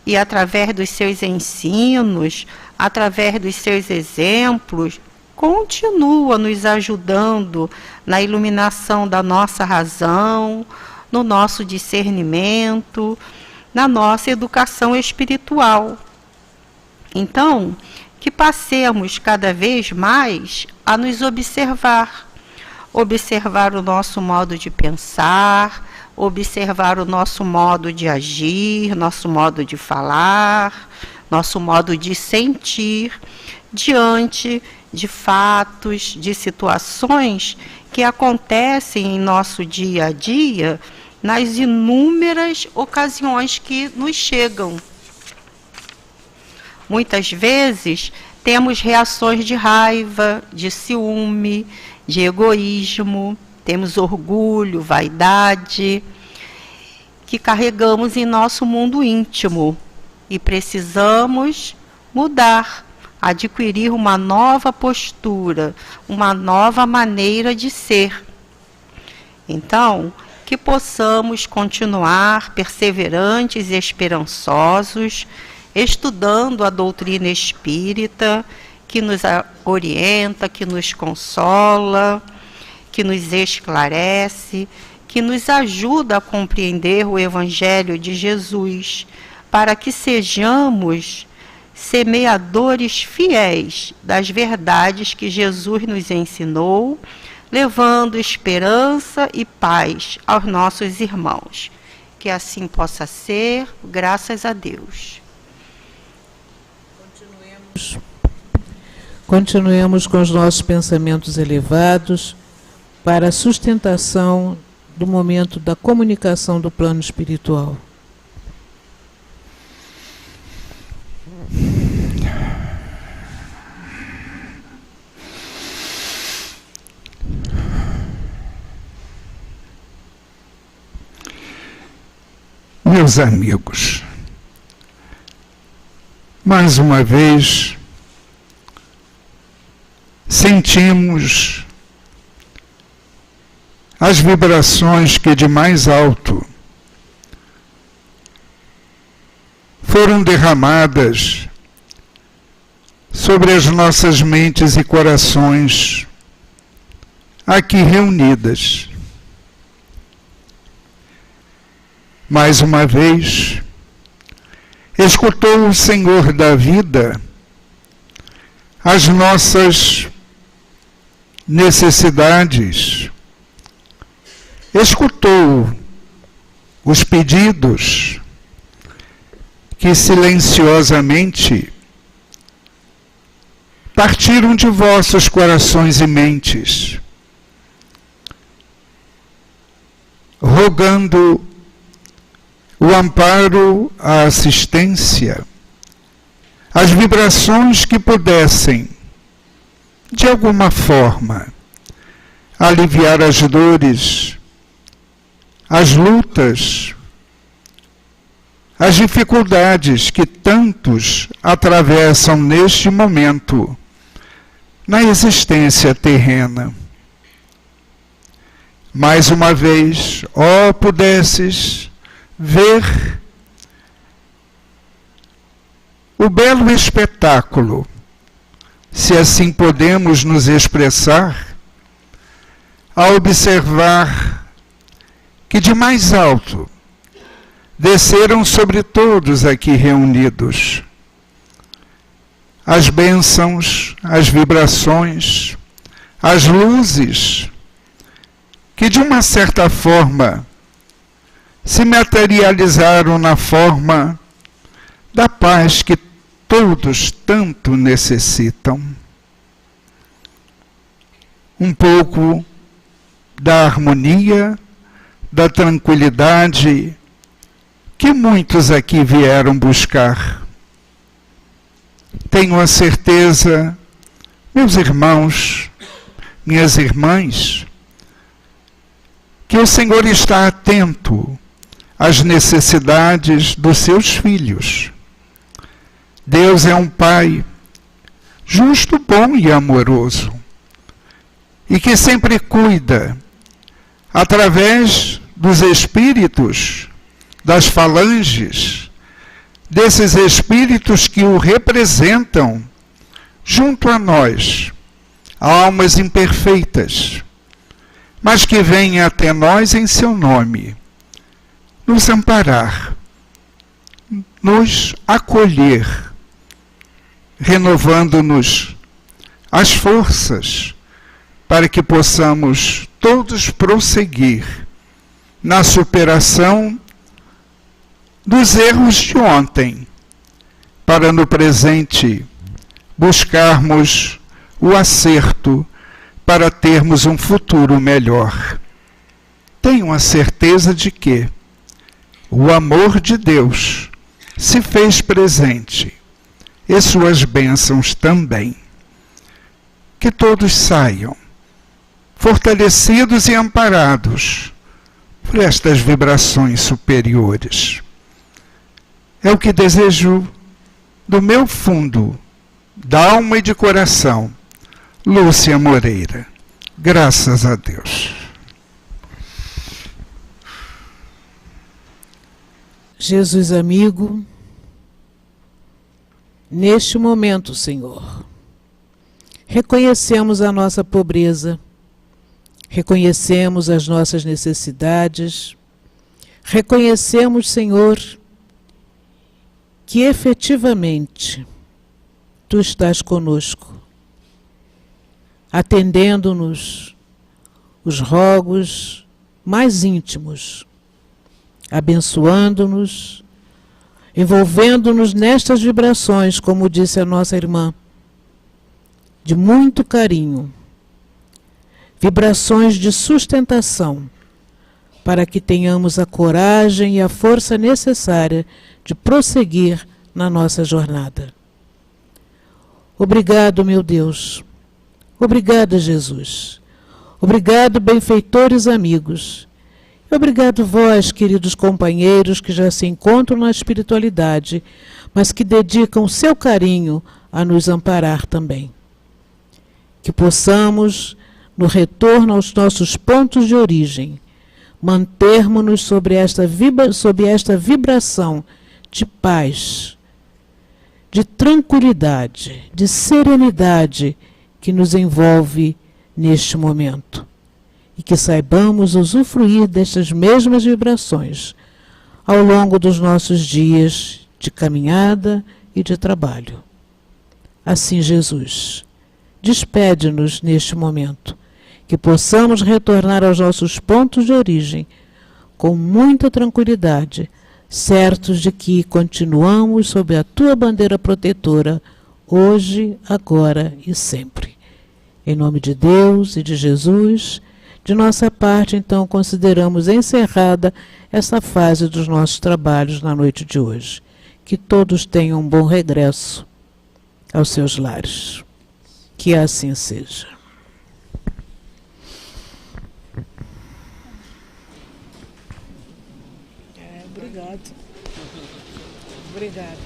E através dos seus ensinos, através dos seus exemplos, continua nos ajudando na iluminação da nossa razão, no nosso discernimento, na nossa educação espiritual. Então, que passemos cada vez mais a nos observar o nosso modo de pensar, observar o nosso modo de agir, nosso modo de falar, nosso modo de sentir diante de fatos, de situações que acontecem em nosso dia a dia, nas inúmeras ocasiões que nos chegam. Muitas vezes temos reações de raiva, de ciúme, de egoísmo, temos orgulho, vaidade, que carregamos em nosso mundo íntimo e precisamos mudar, adquirir uma nova postura, uma nova maneira de ser. Então, que possamos continuar perseverantes e esperançosos, estudando a doutrina espírita, que nos orienta, que nos consola, que nos esclarece, que nos ajuda a compreender o Evangelho de Jesus, para que sejamos semeadores fiéis das verdades que Jesus nos ensinou, levando esperança e paz aos nossos irmãos. Que assim possa ser, graças a Deus. Continuemos com os nossos pensamentos elevados para a sustentação do momento da comunicação do plano espiritual. Meus amigos, mais uma vez sentimos as vibrações que de mais alto foram derramadas sobre as nossas mentes e corações aqui reunidas. Mais uma vez, escutou o Senhor da vida as nossas necessidades, escutou os pedidos, que silenciosamente partiram de vossos corações e mentes, rogando o amparo, a assistência, as vibrações que pudessem, de alguma forma, aliviar as dores, as lutas, as dificuldades que tantos atravessam neste momento na existência terrena. Mais uma vez, ó, pudesses ver o belo espetáculo, se assim podemos nos expressar, a observar que de mais alto desceram sobre todos aqui reunidos as bênçãos, as vibrações, as luzes, que de uma certa forma se materializaram na forma da paz que todos tanto necessitam. Um pouco da harmonia, da tranquilidade que muitos aqui vieram buscar. Tenho a certeza, meus irmãos, minhas irmãs, que o Senhor está atento às necessidades dos seus filhos. Deus é um Pai justo, bom e amoroso, e que sempre cuida, através dos espíritos, das falanges, desses espíritos que o representam, junto a nós, almas imperfeitas, mas que vêm até nós em seu nome, nos amparar, nos acolher, renovando-nos as forças para que possamos todos prosseguir na superação dos erros de ontem, para no presente buscarmos o acerto para termos um futuro melhor. Tenho a certeza de que o amor de Deus se fez presente e suas bênçãos também. Que todos saiam fortalecidos e amparados por estas vibrações superiores. É o que desejo do meu fundo, da alma e de coração. Lúcia Moreira. Graças a Deus. Jesus amigo, neste momento, Senhor, reconhecemos a nossa pobreza, reconhecemos as nossas necessidades, reconhecemos, Senhor, que efetivamente Tu estás conosco, atendendo-nos os rogos mais íntimos, abençoando-nos, envolvendo-nos nestas vibrações, como disse a nossa irmã, de muito carinho, vibrações de sustentação, para que tenhamos a coragem e a força necessária de prosseguir na nossa jornada. Obrigado, meu Deus. Obrigada, Jesus. Obrigado, benfeitores amigos. E obrigado vós, queridos companheiros que já se encontram na espiritualidade, mas que dedicam seu carinho a nos amparar também. Que possamos, no retorno aos nossos pontos de origem, mantermos-nos sob esta vibração de paz, de tranquilidade, de serenidade que nos envolve neste momento. E que saibamos usufruir destas mesmas vibrações ao longo dos nossos dias de caminhada e de trabalho. Assim, Jesus, despede-nos neste momento, que possamos retornar aos nossos pontos de origem com muita tranquilidade, certos de que continuamos sob a tua bandeira protetora, hoje, agora e sempre. Em nome de Deus e de Jesus, de nossa parte, então, consideramos encerrada essa fase dos nossos trabalhos na noite de hoje. Que todos tenham um bom regresso aos seus lares. Que assim seja. Obrigado. Obrigado.